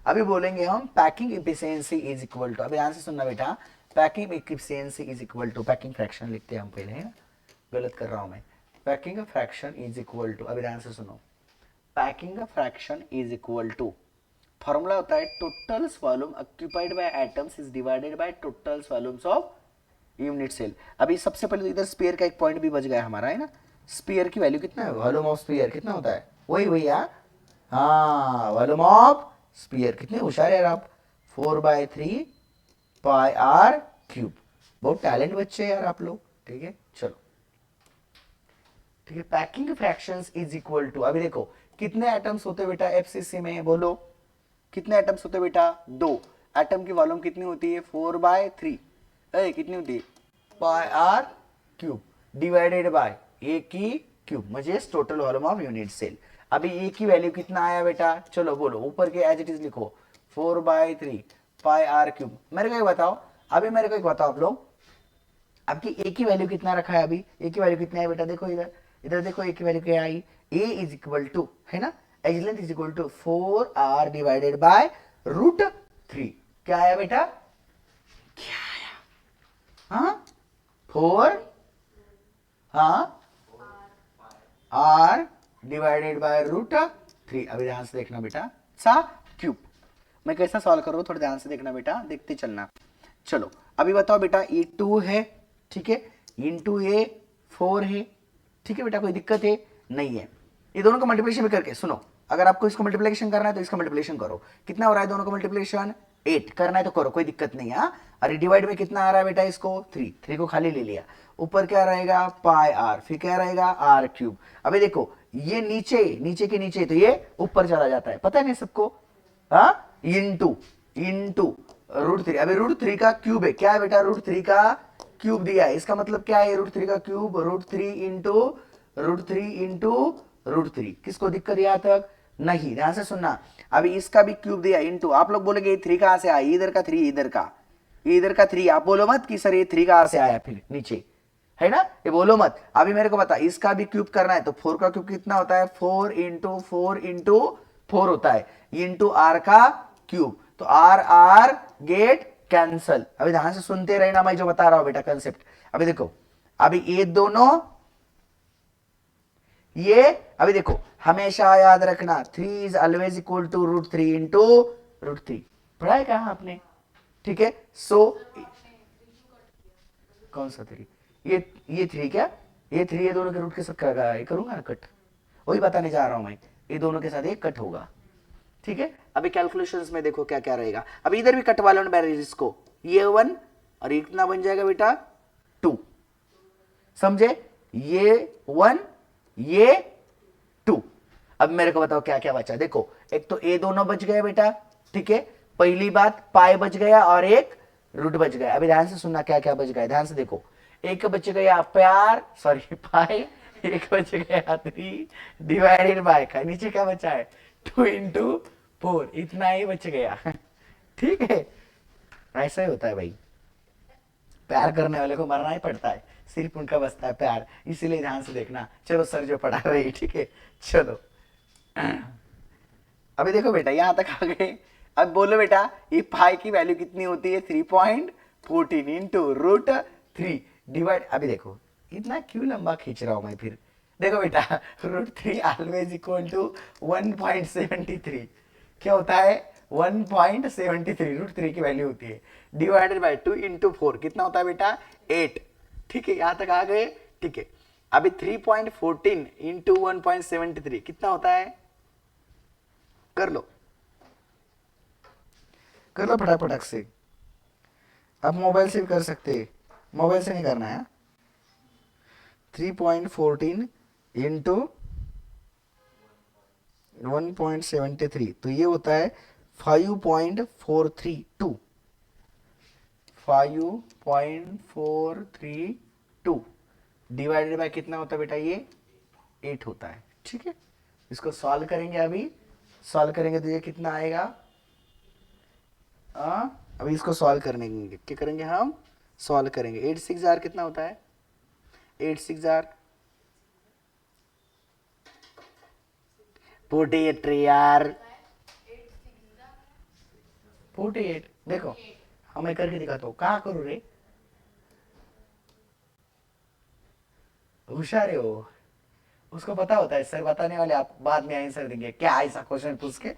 अभी बोलेंगे हम packing efficiency is equal to, अभी ध्यान से सुनना बेटा, packing efficiency is equal to, packing fraction लिखते हैं हम पहले, है ना, गलत कर रहा हूं मैं, packing fraction is equal to, अभी ध्यान से सुनो, packing fraction is equal to, formula होता है total volume occupied by atoms is divided by total volumes of unit cell. अभी सबसे पहले तो इधर स्फीयर का एक पॉइंट भी बच गया हमारा, है ना, स्फीयर की वैल्यू कितना है, वॉल्यूम ऑफ स्फीयर कितना होता है, वही वही यार, हाँ वॉल्यूम ऑफ स्फीयर, कितने होशियार यार आप, 4/3πr³, बहुत टैलेंट बच्चे यार आप लोग, ठीक है, चलो ठीक है। Packing fractions is equal to, अभी देखो कितने एटम्स होते बेटा एफसीसी में, बोलो कितने एटम्स होते बेटा, 2, एटम की वॉल्यूम कितनी होती है, 4/3, कितनी होती है, πr³ डिवाइडेड बाय ए की क्यूब, मुझे total volume of unit cell, अभी ए की वैल्यू कितना आया बेटा, चलो बोलो ऊपर के एज इट इज लिखो, 4/3πr³, मेरे को एक बताओ, अभी मेरे को एक बताओ आप लोग, आपकी ए की वैल्यू कितना रखा है, अभी ए की वैल्यू कितना है बेटा, देखो इधर, इधर देखो ए की वैल्यू क्या आई, ए इज इक्वल टू, है ना, edge length is equal to 4r/√3, क्या आया बेटा, क्या आया, हाँ 4 हाँ r/√3, अभी ध्यान से देखना बेटा, सा क्यूब, मैं कैसा सॉल्व करूँ थोड़ा ध्यान से देखना बेटा, देखते चलना, चलो अभी बताओ बेटा, ये 2 है, ठीक है, इंटू ए 4 है, ठीक है बेटा, कोई दिक्कत है नहीं है, ये दोनों का मल्टीप्लिकेशन भी करके सुनो, अगर आपको इसको मल्टीप्लिकेशन करना है तो इसका मल्टीप्लिकेशन करो, कितना हो रहा है दोनों का मल्टीप्लिकेशन, 8 करना है तो करो, कोई दिक्कत नहीं है, अरे डिवाइड में कितना आ रहा है बेटा, इसको 3, 3 को खाली ले लिया, ऊपर क्या रहेगा पाई आर, फिर क्या रहेगा आर क्यूब। अभी देखो ये नीचे नीचे के नीचे तो ये ऊपर चला जाता है, पता है नहीं सबको, हाँ, इंटू इंटू √3। अभी √3 का क्यूब है, क्या है बेटा √3 का क्यूब दिया है, इसका मतलब क्या है √3 का क्यूब, √3 इंटू √3। किसको दिक्कत यहाँ तक नहीं, ध्यान से सुनना। अभी इसका भी क्यूब दिया इंटू, आप लोग बोलेंगे 3 कहां से आया, इधर का 3 इधर का 3, आप बोलो मत कि सर ये 3 कहां से आया, फिर नीचे है ना, ये बोलो मत। अभी मेरे को बता, इसका भी क्यूब करना है तो 4 का क्यूब कितना होता है, 4 इंटू 4 होता है, इंटू आर का क्यूब, तो आर गेट कैंसल। अभी ध्यान से सुनते रहना, मैं जो बता रहा हूं बेटा कंसेप्ट। अभी देखो, अभी ये दोनों ये, अभी देखो हमेशा याद रखना 3 is always equal to √3 into √3, पढ़ा है कहा आपने, ठीक है। सो कौन सा 3, ये 3 क्या, ये 3 ये दोनों के रूट के साथ करूंगा ना कट, वही बताने जा रहा हूं मैं, ये दोनों के साथ एक कट होगा, ठीक है। अभी कैलकुलेशंस में देखो क्या क्या रहेगा। अभी इधर भी कट वालों ने इसको, ये 1 और ये कितना बन जाएगा बेटा 2, समझे, ये 1 ये 2। अब मेरे को बताओ क्या क्या बचा, देखो एक तो ए दोनों बच गए बेटा, ठीक है, पहली बात पाई बच गया और एक रूट बच गया। अभी ध्यान से सुनना क्या क्या बच गया, ध्यान से देखो, एक बच गया प्यार सॉरी पाई, एक बच गया 3 डिवाइडेड बाय का, नीचे क्या बचा है 2 इंटू 4, इतना ही बच गया ठीक है, ऐसा ही होता है भाई, प्यार करने वाले को मरना ही पड़ता है, सिर्फ उनका बसता है प्यार, इसीलिए ध्यान से देखना। चलो सर जो पढ़ा रही, ठीक है, चलो अभी देखो बेटा यहां तक आ गए। अब बोलो बेटा ये पाई की वैल्यू कितनी होती है, 3.14 इंटू √3 डिवाइड, अभी देखो इतना क्यों लंबा खींच रहा हूं मैं, फिर देखो बेटा √3 ऑलवेज इक्वल टू 1.73, क्या होता है 1.73, √3 की वैल्यू होती है, डिवाइडेड बाय 2 इंटू 4 कितना होता है बेटा 8, ठीक है, यहां तक आ गए, ठीक है। अभी 3.14 इंटू 1.73 कितना होता है, कर लो फटाफट से, अब मोबाइल से भी कर सकते, मोबाइल से नहीं करना है, 3.14 इंटू 1.73 तो ये होता है 5.432, 5.432 डिवाइडेड बाय कितना होता है बेटा, ये 8 होता है, ठीक है। इसको सॉल्व करेंगे, अभी सॉल्व करेंगे तो ये कितना आएगा, अभी इसको सॉल्व करने क्या करेंगे हम, सॉल्व करेंगे, 8 6 जार कितना होता है, 8 6 जार 48 यार 48, देखो मैं करके दिखाता हूँ, कहाँ करूँ रे, होशियार हो, उसको पता होता है सर बताने वाले, आप बाद में आंसर देंगे, क्या ऐसा क्वेश्चन पूछ के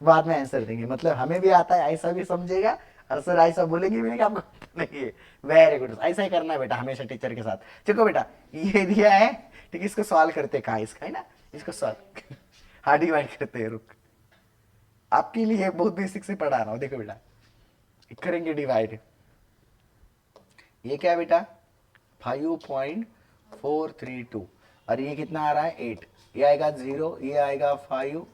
बाद में आंसर देंगे, मतलब हमें भी आता है, ऐसा भी समझेगा और सर ऐसा बोलेंगे भी नहीं कि आपको नहीं, वेरी गुड, ऐसा ही करना है बेटा हमेशा टीचर के साथ। देखो बेटा ये दिया है, ठीक है, इसको सॉल्व करते कहा, इसका है ना, इसको सॉल्व हाँ डिवाइड करते हैं, रुक आपके लिए बहुत बेसिक से पढ़ा रहा हूं, देखो बेटा करेंगे डिवाइड, ये क्या है बेटा 5.432 और ये कितना आ रहा है 8, ये आएगा 0, ये आएगा 5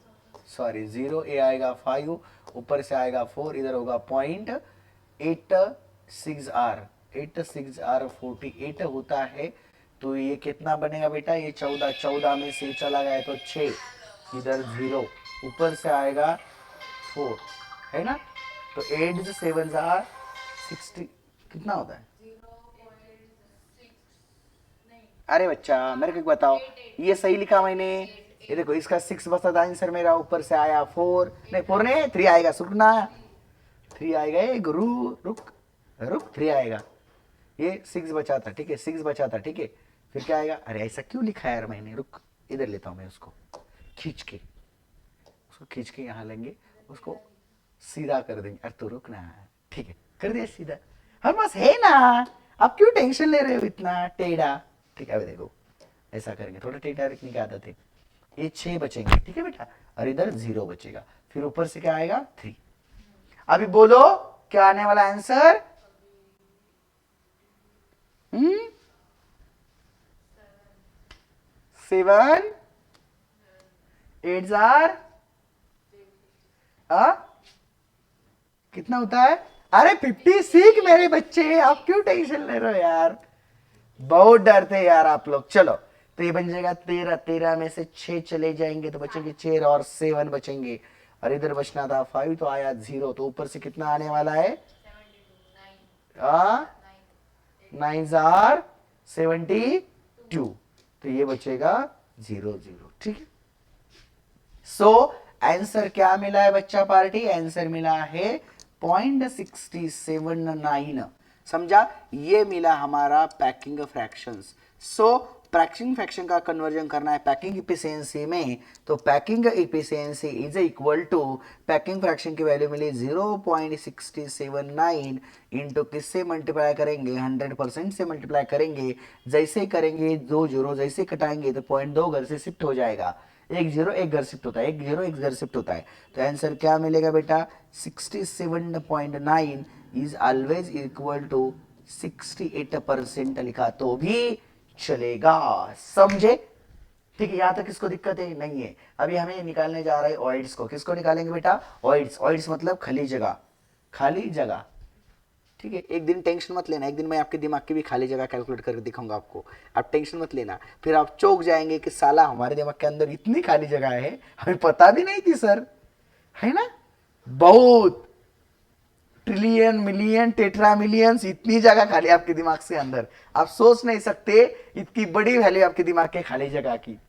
सॉरी 0, ये आएगा 5, ऊपर से आएगा 4, इधर होगा 0.86R, 86R 48 होता है, तो ये कितना बनेगा बेटा, ये 14, 14 में से चला गया तो 6, इधर 0, ऊपर से आएगा 4, है ना, तो 8 7 60 कितना होता है, अरे बच्चा मेरे को बताओ, ये सही लिखा मैंने, ये देखो इसका 6 बचा था आंसर मेरा, ऊपर से आया 4 नहीं 4 नहीं 3 आएगा, सुनना 3 आएगा, ये रुक 3 आएगा, ये 6 बचा था, ठीक है 6 बचा था, ठीक है, फिर क्या आएगा, अरे ऐसा क्यों लिखा है यार मैंने, रुक इधर लेता हूं मैं, उसको खींच के यहाँ लेंगे, उसको सीधा कर देंगे, अरे तो रुक ना, ठीक है कर दिया सीधा, हर पास है ना, आप क्यों टेंशन ले रहे हो इतना टेढ़ा, ठीक है। अभी देखो ऐसा करेंगे, थोड़ा टेढ़ा रखने की आदत है, ये 6 बचेंगे, ठीक है बेटा, और इधर 0 बचेगा, फिर ऊपर से क्या आएगा 3, अभी बोलो क्या आने वाला आंसर 7 8 जार कितना होता है? अरे 50 सीख मेरे बच्चे, आप क्यों टेंशन ले रहे हो यार, बहुत डरते यार आप लोग। चलो तो ये बन जाएगा 13, 13 में से 6 चले जाएंगे तो बचेंगे 6 और 7 बचेंगे, और इधर बचना था 5 तो आया 0, तो ऊपर से कितना आने वाला है? 9 जार 72, तो ये बचेगा 0 0। ठीक है, सो आंसर क्या मिला है बच्चा पार्टी? आंसर मिला है 0.679। समझा? ये मिला हमारा packing fractions. So packing fraction का कन्वर्जन करना है पैकिंग इफिशिएंसी में, तो packing efficiency is equal to packing fraction की वैल्यू मिली 0.6079 इंटू किससे मल्टीप्लाई करेंगे? 100% से मल्टीप्लाई करेंगे। जैसे करेंगे 2 जीरो जैसे कटाएंगे तो 0.2 घर से शिफ्ट हो जाएगा, 1 जीरो 1 घर शिफ्ट होता है, 1 जीरो 1 घर शिफ्ट होता है, तो आंसर क्या मिलेगा बेटा? 67.9 इज ऑलवेज इक्वल टू 68% लिखा तो भी चलेगा। समझे? ठीक है, यहां तक किसको दिक्कत है? नहीं है। अभी हमें निकालने जा रहे हैं ऑइड्स को। किसको निकालेंगे बेटा? ऑइड्स। ऑइड्स मतलब खाली जगह, खाली जगह। ठीक है, एक दिन टेंशन मत लेना, एक दिन मैं आपके दिमाग की भी खाली जगह कैलकुलेट करके दिखाऊंगा आपको, आप टेंशन मत लेना। फिर आप चौंक जाएंगे कि साला हमारे दिमाग के अंदर इतनी खाली जगह है, हमें पता भी नहीं थी सर, है ना? बहुत ट्रिलियन मिलियन टेट्रा मिलियंस इतनी जगह खाली आपके दिमाग से अंदर, आप सोच नहीं सकते इतनी बड़ी वैल्यू आपके दिमाग के खाली जगह की।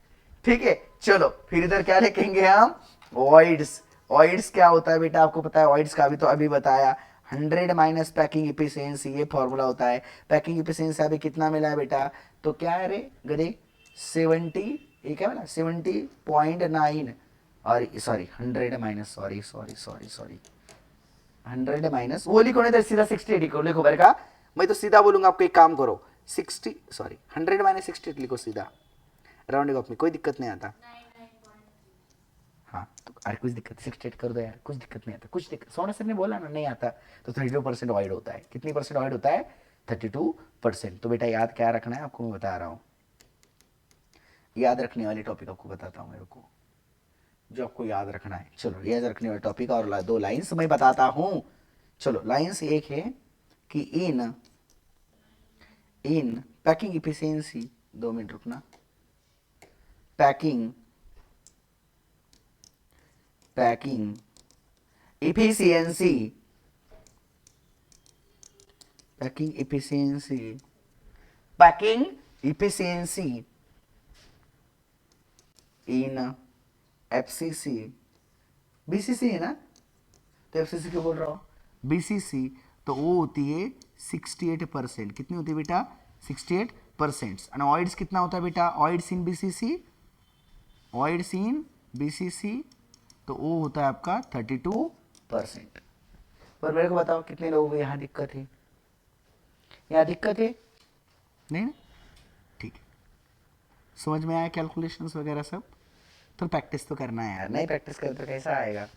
ठीक है, चलो फिर इधर क्या लिखेंगे हम? वॉइड्स। वॉइड्स क्या होता है बेटा? आपको पता है वॉइड्स का भी तो अभी बताया, 100 माइनस पैकिंग इफिशियंसी, ये फॉर्मूला होता है। पैकिंग इफिशियंसी अभी कितना मिला है बेटा? तो क्या है रे गधे? 70, ये क्या मिला? 70.9, और sorry 100 minus, sorry sorry sorry sorry 100 minus, वो लिखो नहीं तो सीधा 60 लिखो, लिखो मेरे का, मैं तो सीधा बोलूंगा आपको, एक काम करो 60 सॉरी 100 माइनस 60 लिखो सीधा, राउंडिंग ऑफ में कोई दिक्कत नहीं आता। हाँ तो अरे कुछ दिक्कत, 68 कर दो यार, कुछ दिक्कत नहीं आता, कुछ दिक्कत, सोना सर ने बोला ना नहीं आता, तो 32% वाइड होता है। कितनी परसेंट वाइड होता है? 32%। तो बेटा याद क्या रखना है आपको, मैं बता रहा हूँ, याद रखने वाली टॉपिक आपको बताता हूँ मेरे को, जो आपको याद रखना है। चलो याद रखने वाला टॉपिक और 2 लाइन्स मैं बताता हूं। चलो लाइन्स एक है कि इन पैकिंग इफिशियंसी, 2 मिनट रुकना, पैकिंग इफिशियंसी, पैकिंग इफिशियंसी इन एफसीसी, बीसीसी है ना, तो एफसीसी क्यों बोल रहा हूँ? बीसीसी, तो वो होती है 68%। कितनी होती है बेटा? 68%। और ऑइड्स कितना होता है बेटा? ऑइड्स इन बीसीसी, ऑइड्स इन बीसीसी, तो वो होता है आपका 32%। पर मेरे को बताओ कितने लोगों को यहाँ दिक्कत है? यहाँ दिक्कत है नहीं ना? ठीक है, समझ में आया कैलकुलेशंस वगैरह सब? तो प्रैक्टिस तो करना है यार, नहीं प्रैक्टिस करे तो कैसा आएगा?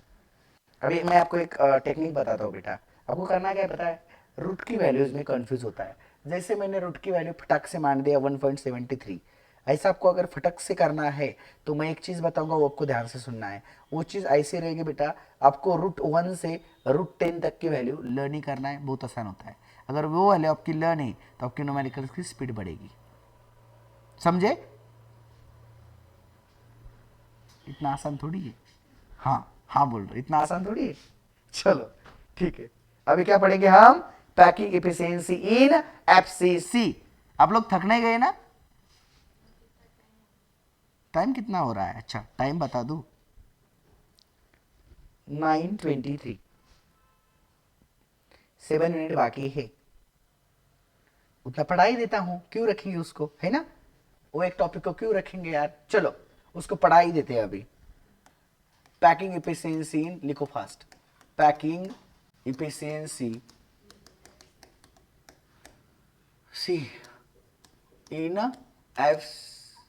अभी मैं आपको एक टेक्निक बताता हूँ बेटा, आपको करना क्या पता है? रूट की वैल्यूज में कंफ्यूज होता है। जैसे मैंने रूट की वैल्यू फटक से मान दिया 1.73, ऐसा आपको अगर फटक से करना है तो मैं एक चीज़ बताऊंगा, वो आपको ध्यान से सुनना है। वो चीज़ ऐसी रहेगी बेटा, आपको √1 से √10 तक की वैल्यू लर्न ही करना है, बहुत आसान होता है। अगर वो वैल्यू आपकी लर्न है तो आपकी न्यूमेरिकल्स की स्पीड बढ़ेगी। समझे? इतना आसान थोड़ी है। हाँ हाँ बोल रहे, इतना आसान थोड़ी है। चलो ठीक है, अभी क्या पढ़ेंगे हम? पैकिंग इफिशियंसी इन एफसीसी। आप लोग थक नहीं गए ना? टाइम कितना हो रहा है? अच्छा टाइम बता दूं, 9:23, 7 मिनट बाकी है। उतना पढ़ा ही देता हूं, क्यों रखेंगे उसको, है ना? वो एक टॉपिक को क्यों रखेंगे यार? चलो उसको पढ़ा ही देते हैं अभी। पैकिंग इफिशियंसी इन, लिखो फास्ट, पैकिंग इफिशियंसी सी इन एफसीसी,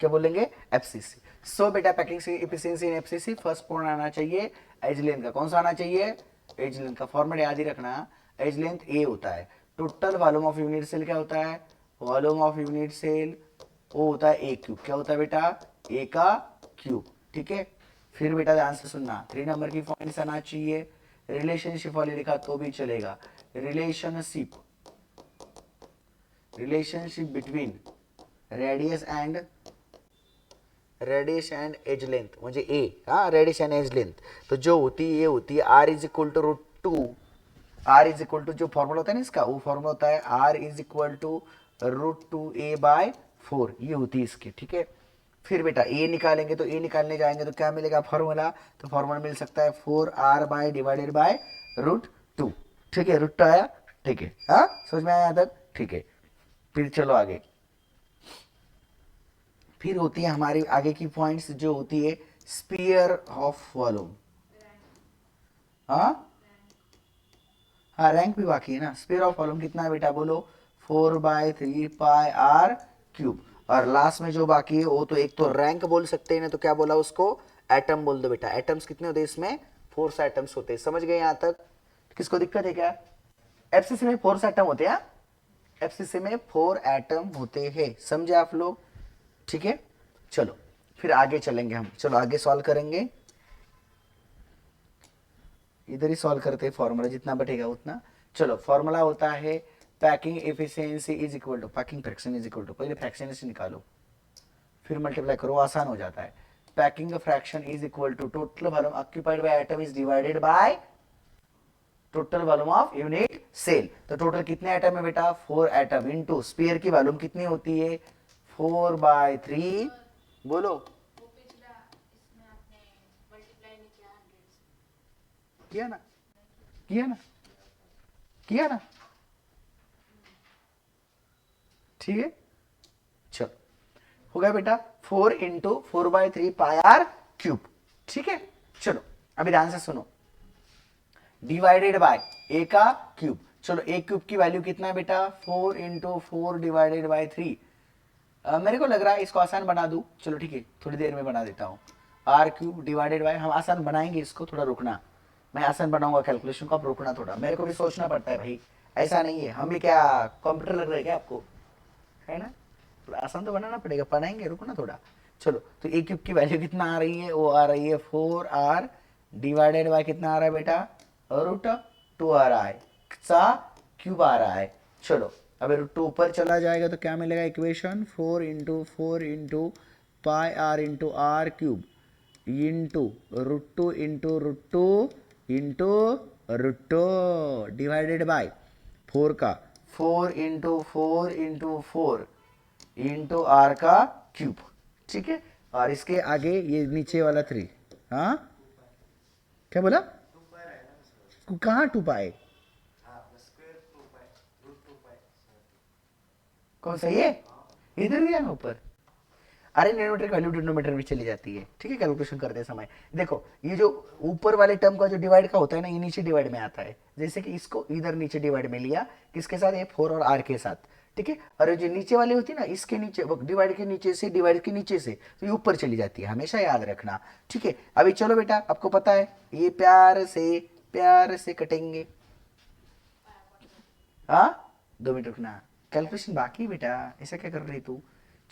क्या बोलेंगे? एफसीसी। सो बेटा पैकिंग इफिशियंसी इन एफसीसी, फर्स्ट कौन आना चाहिए? एज लेंथ का। कौन सा आना चाहिए? एज लेंथ का। फॉर्मेट याद ही रखना, एज लेंथ ए होता है। Total volume of unit cell क्या होता है? वॉल्यूम ऑफ यूनिट सेल वो होता है ए क्यूब। क्या होता है बेटा? ए का क्यूब। ठीक है, फिर बेटा ध्यान से सुनना, 3 नंबर की पॉइंट्स आना चाहिए। रिलेशनशिप वाले लिखा तो भी चलेगा। Relationship between radius and edge length म्हणजे ए, हाँ रेडियस एंड एज लेंथ, तो जो होती है ये होती है R is equal to root two. R is equal to जो फॉर्मूला होता है ना इसका, वो फॉर्मूला होता है R is equal to root two A by 4, ये होती है इसकी। ठीक है, फिर बेटा ए निकालेंगे तो ए निकालने जाएंगे तो क्या मिलेगा फॉर्मूला? तो फॉर्मूला मिल सकता है 4r by divided by root two. ठीक है, रूट टू आया। ठीक है, हाँ समझ में आया यहाँ तक? ठीक है, फिर चलो आगे। फिर होती है हमारी आगे की पॉइंट्स जो होती है स्पीयर ऑफ वॉल्यूम। हाँ हाँ, रैंक भी बाकी है ना। स्पीयर ऑफ वॉल्यूम कितना है बेटा? बोलो 4/3πr³। और लास्ट में जो बाकी है वो तो एक तो रैंक बोल सकते हैं ना, तो क्या बोला उसको? एटम बोल दो बेटा। एटम्स कितने होते हैं इसमें? 4 एटम्स होते हैं। समझ गए यहाँ तक? किसको दिक्कत है क्या? एफसीसी में 4 एटम होते हैं। एफसीसी में 4 एटम होते हैं, समझे आप लोग? ठीक है, चलो फिर आगे चलेंगे हम। चलो आगे सॉल्व करेंगे, इधर ही सॉल्व करते हैं, फॉर्मूला जितना बटेगा उतना। चलो फॉर्मूला होता है packing efficiency is equal to packing fraction is equal to, पहले फ्रैक्शन से निकालो फिर मल्टीप्लाई करो, आसान हो जाता है। Packing fraction is equal to total volume occupied by atom is divided by total volume of unit cell. तो टोटल कितने एटम है बेटा? 4 एटम इनटू स्फीयर की वॉल्यूम कितनी होती है? 4/3। बोलो किया ना, किया ना, किया ना? ठीक है, चलो हो गया बेटा 4 इंटू 4/3πr³। ठीक है, चलो अभी ध्यान से सुनो, डिवाइडेड बाय ए का क्यूब। चलो ए क्यूब की वैल्यू कितना है बेटा? 4 इंटू 4 डिवाइडेड बाय 3। मेरे को लग रहा है इसको आसान बना दूं। चलो ठीक है, थोड़ी देर में बना देता हूँ। r³ डिवाइडेड बाय, हम आसान बनाएंगे इसको, थोड़ा रुकना, मैं आसान बनाऊंगा कैलकुलेशन को, आप रुकना थोड़ा, मेरे को भी सोचना पड़ता है भाई, ऐसा नहीं है हम भी क्या कंप्यूटर लग रहा है क्या आपको, है ना? थोड़ा आसान तो बनाना पड़ेगा, बनाएंगे, रुकना थोड़ा। चलो तो ए क्यूब की वैल्यू कितना आ रही है? वो आ रही है 4r डिवाइडेड बाय कितना आ रहा है बेटा? √2 आ रहा है, सा क्यूब आ रहा है। चलो अब √2 ऊपर चला जाएगा तो क्या मिलेगा equation? 4 into 4 into πr into r³ into √2 into √2 into √2 divided by 4 का 4 इंटू 4 इंटू 4 इंटू r का क्यूब। ठीक है, और इसके आगे ये नीचे वाला 3। हाँ क्या बोला? कहाँ 2π? कौन सा ये? इधर दिया ना ऊपर। अरे डिनोमिनेटर की वैल्यू डिनोमिनेटर में चली जाती है। ठीक है, कैलकुलेशन करते समय देखो ये जो ऊपर वाले टर्म का जो डिवाइड का होता है ना, ये नीचे डिवाइड में आता है। जैसे कि इसको इधर नीचे डिवाइड में लिया, किसके साथ? ये 4 और r के साथ। ठीक है, और जो नीचे वाली होती है ना, इसके नीचे डिवाइड के नीचे से, डिवाइड के नीचे से, तो ये ऊपर चली जाती है, हमेशा याद रखना। ठीक है, अभी चलो बेटा, आपको पता है ये प्यार से कटेंगे। हाँ 2 मिनट रुकना, कैलकुलेशन बाकी बेटा, ऐसा क्या कर रही तू?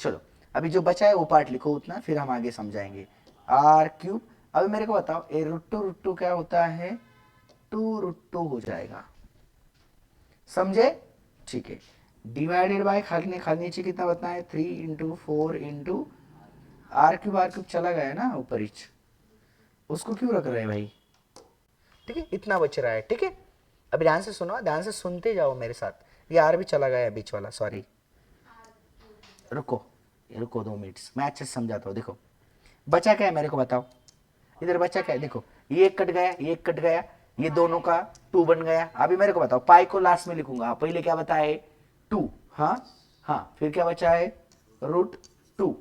चलो अभी जो बचा है वो पार्ट लिखो उतना, फिर हम आगे समझाएंगे। r³, अभी मेरे को बताओ ए √2 क्या होता है? 2√2 हो जाएगा, समझे? ठीक है, डिवाइडेड बाय खाली नीचे कितना बताना है? 3 इंटू 4 इंटू r³ चला गया ना ऊपर ही, उसको क्यों रख रहे हैं भाई? ठीक है, इतना बच रहा है। ठीक है, अभी ध्यान से सुनो, ध्यान से सुनते जाओ मेरे साथ। ये आर भी चला गया बीच वाला, सॉरी, रुको 2 मिनट, मैं अच्छे से समझाता हूँ। देखो बचा क्या है मेरे को बताओ, इधर बचा क्या है? देखो ये एक कट गया, ये एक कट गया, ये दोनों का 2 बन गया। अभी मेरे को बताओ, पाई को लास्ट में लिखूंगा, पहले क्या बताए? 2। हाँ हाँ, फिर क्या बचा है? √2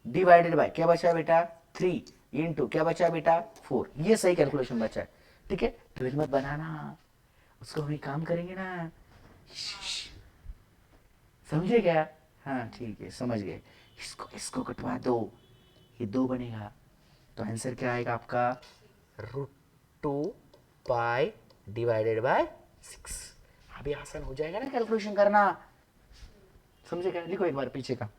डिवाइडेड बाय क्या बचा है बेटा? 3 इंटू क्या बचा है बेटा? 4। ये सही कैलकुलेशन बचा है। ठीक है, तो मत बनाना, उसको हम काम करेंगे ना, समझे क्या? हाँ ठीक है, समझ गए। इसको कटवा दो, ये 2 बनेगा, तो आंसर क्या आएगा आपका? √2π डिवाइडेड बाय 6। अभी आसान हो जाएगा ना कैलकुलेशन करना, समझे क्या? लिखो एक बार पीछे का,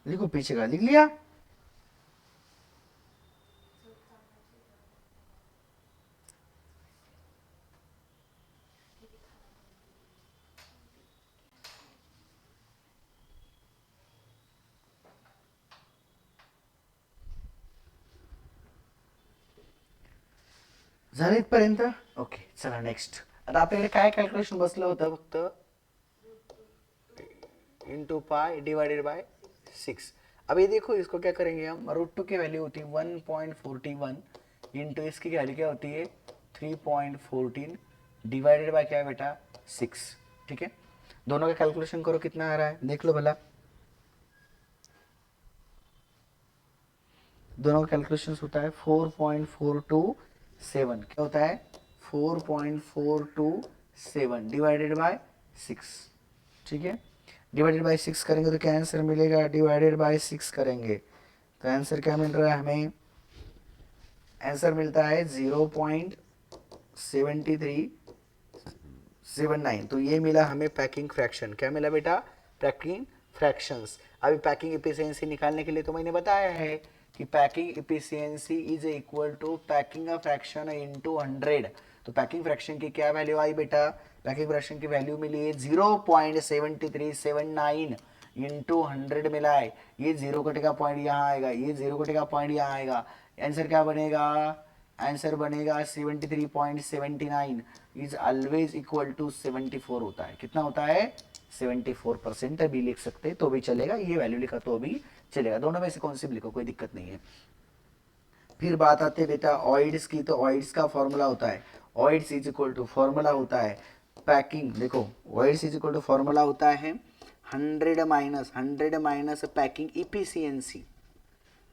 लिखो पीछे का, लिख लिया? झालं इथपर्यंत? ओके, चला नेक्स्ट. आता आपल्याकडे काय कॅल्क्युलेशन बसलं होतं? फक्त इंटू पाई डिवाइडेड बाय 6. अब ये देखो, इसको क्या करेंगे हम, √2 की वैल्यू होती है 1.41 इंटू इसकी वैल्यू क्या होती है 3.14 डिवाइडेड बाय क्या है बेटा 6. ठीक है, दोनों का कैलकुलेशन करो कितना आ रहा है, देख लो भला. दोनों का कैलकुलेशन होता है 4.427. क्या होता है 4.427 डिवाइडेड बाय 6. ठीक है, डिवाइडेड बाय 6 करेंगे तो क्या आंसर मिलेगा, डिवाइडेड बाय 6 करेंगे तो आंसर क्या मिल रहा है हमें, आंसर मिलता है 0.7379. तो ये मिला हमें पैकिंग फ्रैक्शन. क्या मिला बेटा, पैकिंग फ्रैक्शंस. अभी पैकिंग एफिशिएंसी निकालने के लिए तो मैंने बताया है कि packing efficiency is equal to packing fraction into 100. तो पैकिंग फ्रैक्शन की क्या वैल्यू आई बेटा, पैकिंग फ्रैक्शन की वैल्यू मिली है 0.7379 इंटू 100 मिला है. ये 0 कटेगा पॉइंट यहाँ आएगा, ये 0 कटेगा पॉइंट यहाँ आएगा. आंसर क्या बनेगा, आंसर बनेगा 73.79 इज ऑलवेज इक्वल टू 74 होता है. कितना होता है 74%. भी लिख सकते तो भी चलेगा, ये वैल्यू लिखा तो भी चलेगा, दोनों में से कौन सी भी लिखो कोई दिक्कत नहीं है. फिर बात आती है बेटा ऑइड्स की. तो ऑइड्स का फॉर्मूला होता है, ऑइड्स इज इक्वल टू फॉर्मूला होता है पैकिंग. देखो ऑइड्स इज इक्वल टू फॉर्मूला होता है 100 माइनस पैकिंग इफिशियंसी.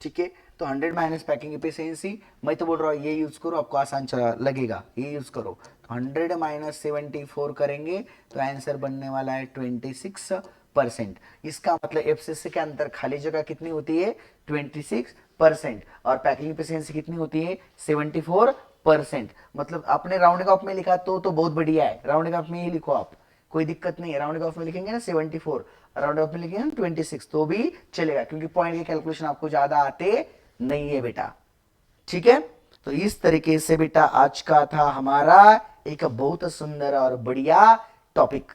ठीक है, तो 100 माइनस पैकिंग इफिशियंसी. मैं तो बोल रहा हूँ ये यूज करो, आपको आसान लगेगा, ये यूज करो. तो 100 माइनस 74 करेंगे तो आंसर बनने वाला है 26%. इसका मतलब एफसीसी के अंदर खाली जगह कितनी होती है 26%, और पैकिंग एफिशिएंसी कितनी होती है 74%. मतलब आपने राउंडिंग ऑफ में लिखा तो बहुत बढ़िया है, राउंडिंग ऑफ में ही लिखो आप, कोई दिक्कत नहीं है. राउंडिंग ऑफ में लिखेंगे ना 74, राउंड ऑफ में लिखेंगे 26 तो भी चलेगा, क्योंकि पॉइंट के कैलकुलेशन आपको ज्यादा आते नहीं है बेटा. ठीक है, तो इस तरीके से बेटा आज का था हमारा एक बहुत सुंदर और बढ़िया टॉपिक.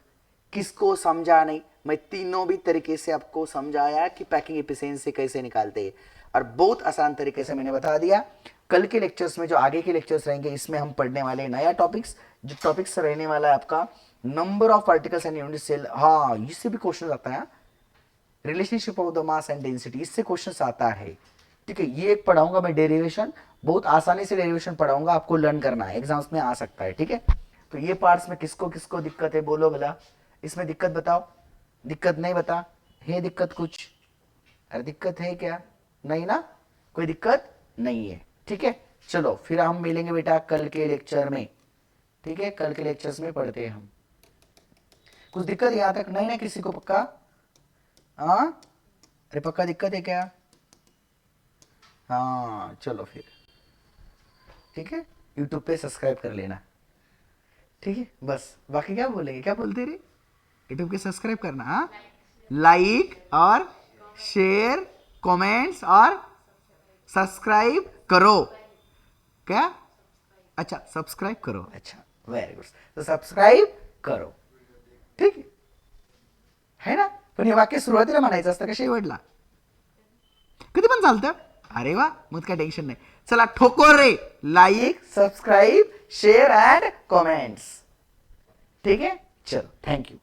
किसको समझा नहीं, मैं तीनों भी तरीके से आपको समझाया कि पैकिंग एफिशिएंसी कैसे निकालते हैं, और बहुत आसान तरीके से मैंने बता दिया. कल के लेक्चर्स में जो आगे के लेक्चर्स रहेंगे इसमें हम पढ़ने वाले नया टॉपिक्स. जो टॉपिक्स रहने वाला है आपका number of particles and unit cell. हाँ, इससे भी क्वेश्चन आता है, relationship of the mass and density, इससे क्वेश्चन आता है. ठीक है, ये एक पढ़ाऊंगा मैं डेरिवेशन, बहुत आसानी से डेरिवेशन पढ़ाऊंगा, आपको लर्न करना है, एग्जाम्स में आ सकता है. ठीक है, तो ये पार्ट्स में किसको किसको दिक्कत है बोलो भला, इसमें दिक्कत बताओ, दिक्कत नहीं बता है दिक्कत कुछ, अरे दिक्कत है क्या, नहीं ना, कोई दिक्कत नहीं है. ठीक है, चलो फिर हम मिलेंगे बेटा कल के लेक्चर में. ठीक है, कल के लेक्चर्स में पढ़ते हैं हम. कुछ दिक्कत यहां तक नहीं ना किसी को, पक्का? हाँ, अरे पक्का दिक्कत है क्या? हाँ चलो फिर, ठीक है, यूट्यूब पे सब्सक्राइब कर लेना. ठीक है, बस बाकी क्या बोलेंगे, क्या बोलते रे, यूट्यूब के सब्सक्राइब करना. हाँ, लाइक और शेयर कमेंट्स और सब्सक्राइब करो. क्या, अच्छा सब्सक्राइब करो, अच्छा व्हेरी गुड, तो सब्सक्राइब करो. ठीक है ना, पण हे वाक्य सुरुवातीला म्हणायचं असतं का शेवटला, कधी पण चालतं. अरे वा, मग काय टेन्शन नाही. चला ठोको रे, like subscribe share and comments. ठीक है, चलो थैंक यू.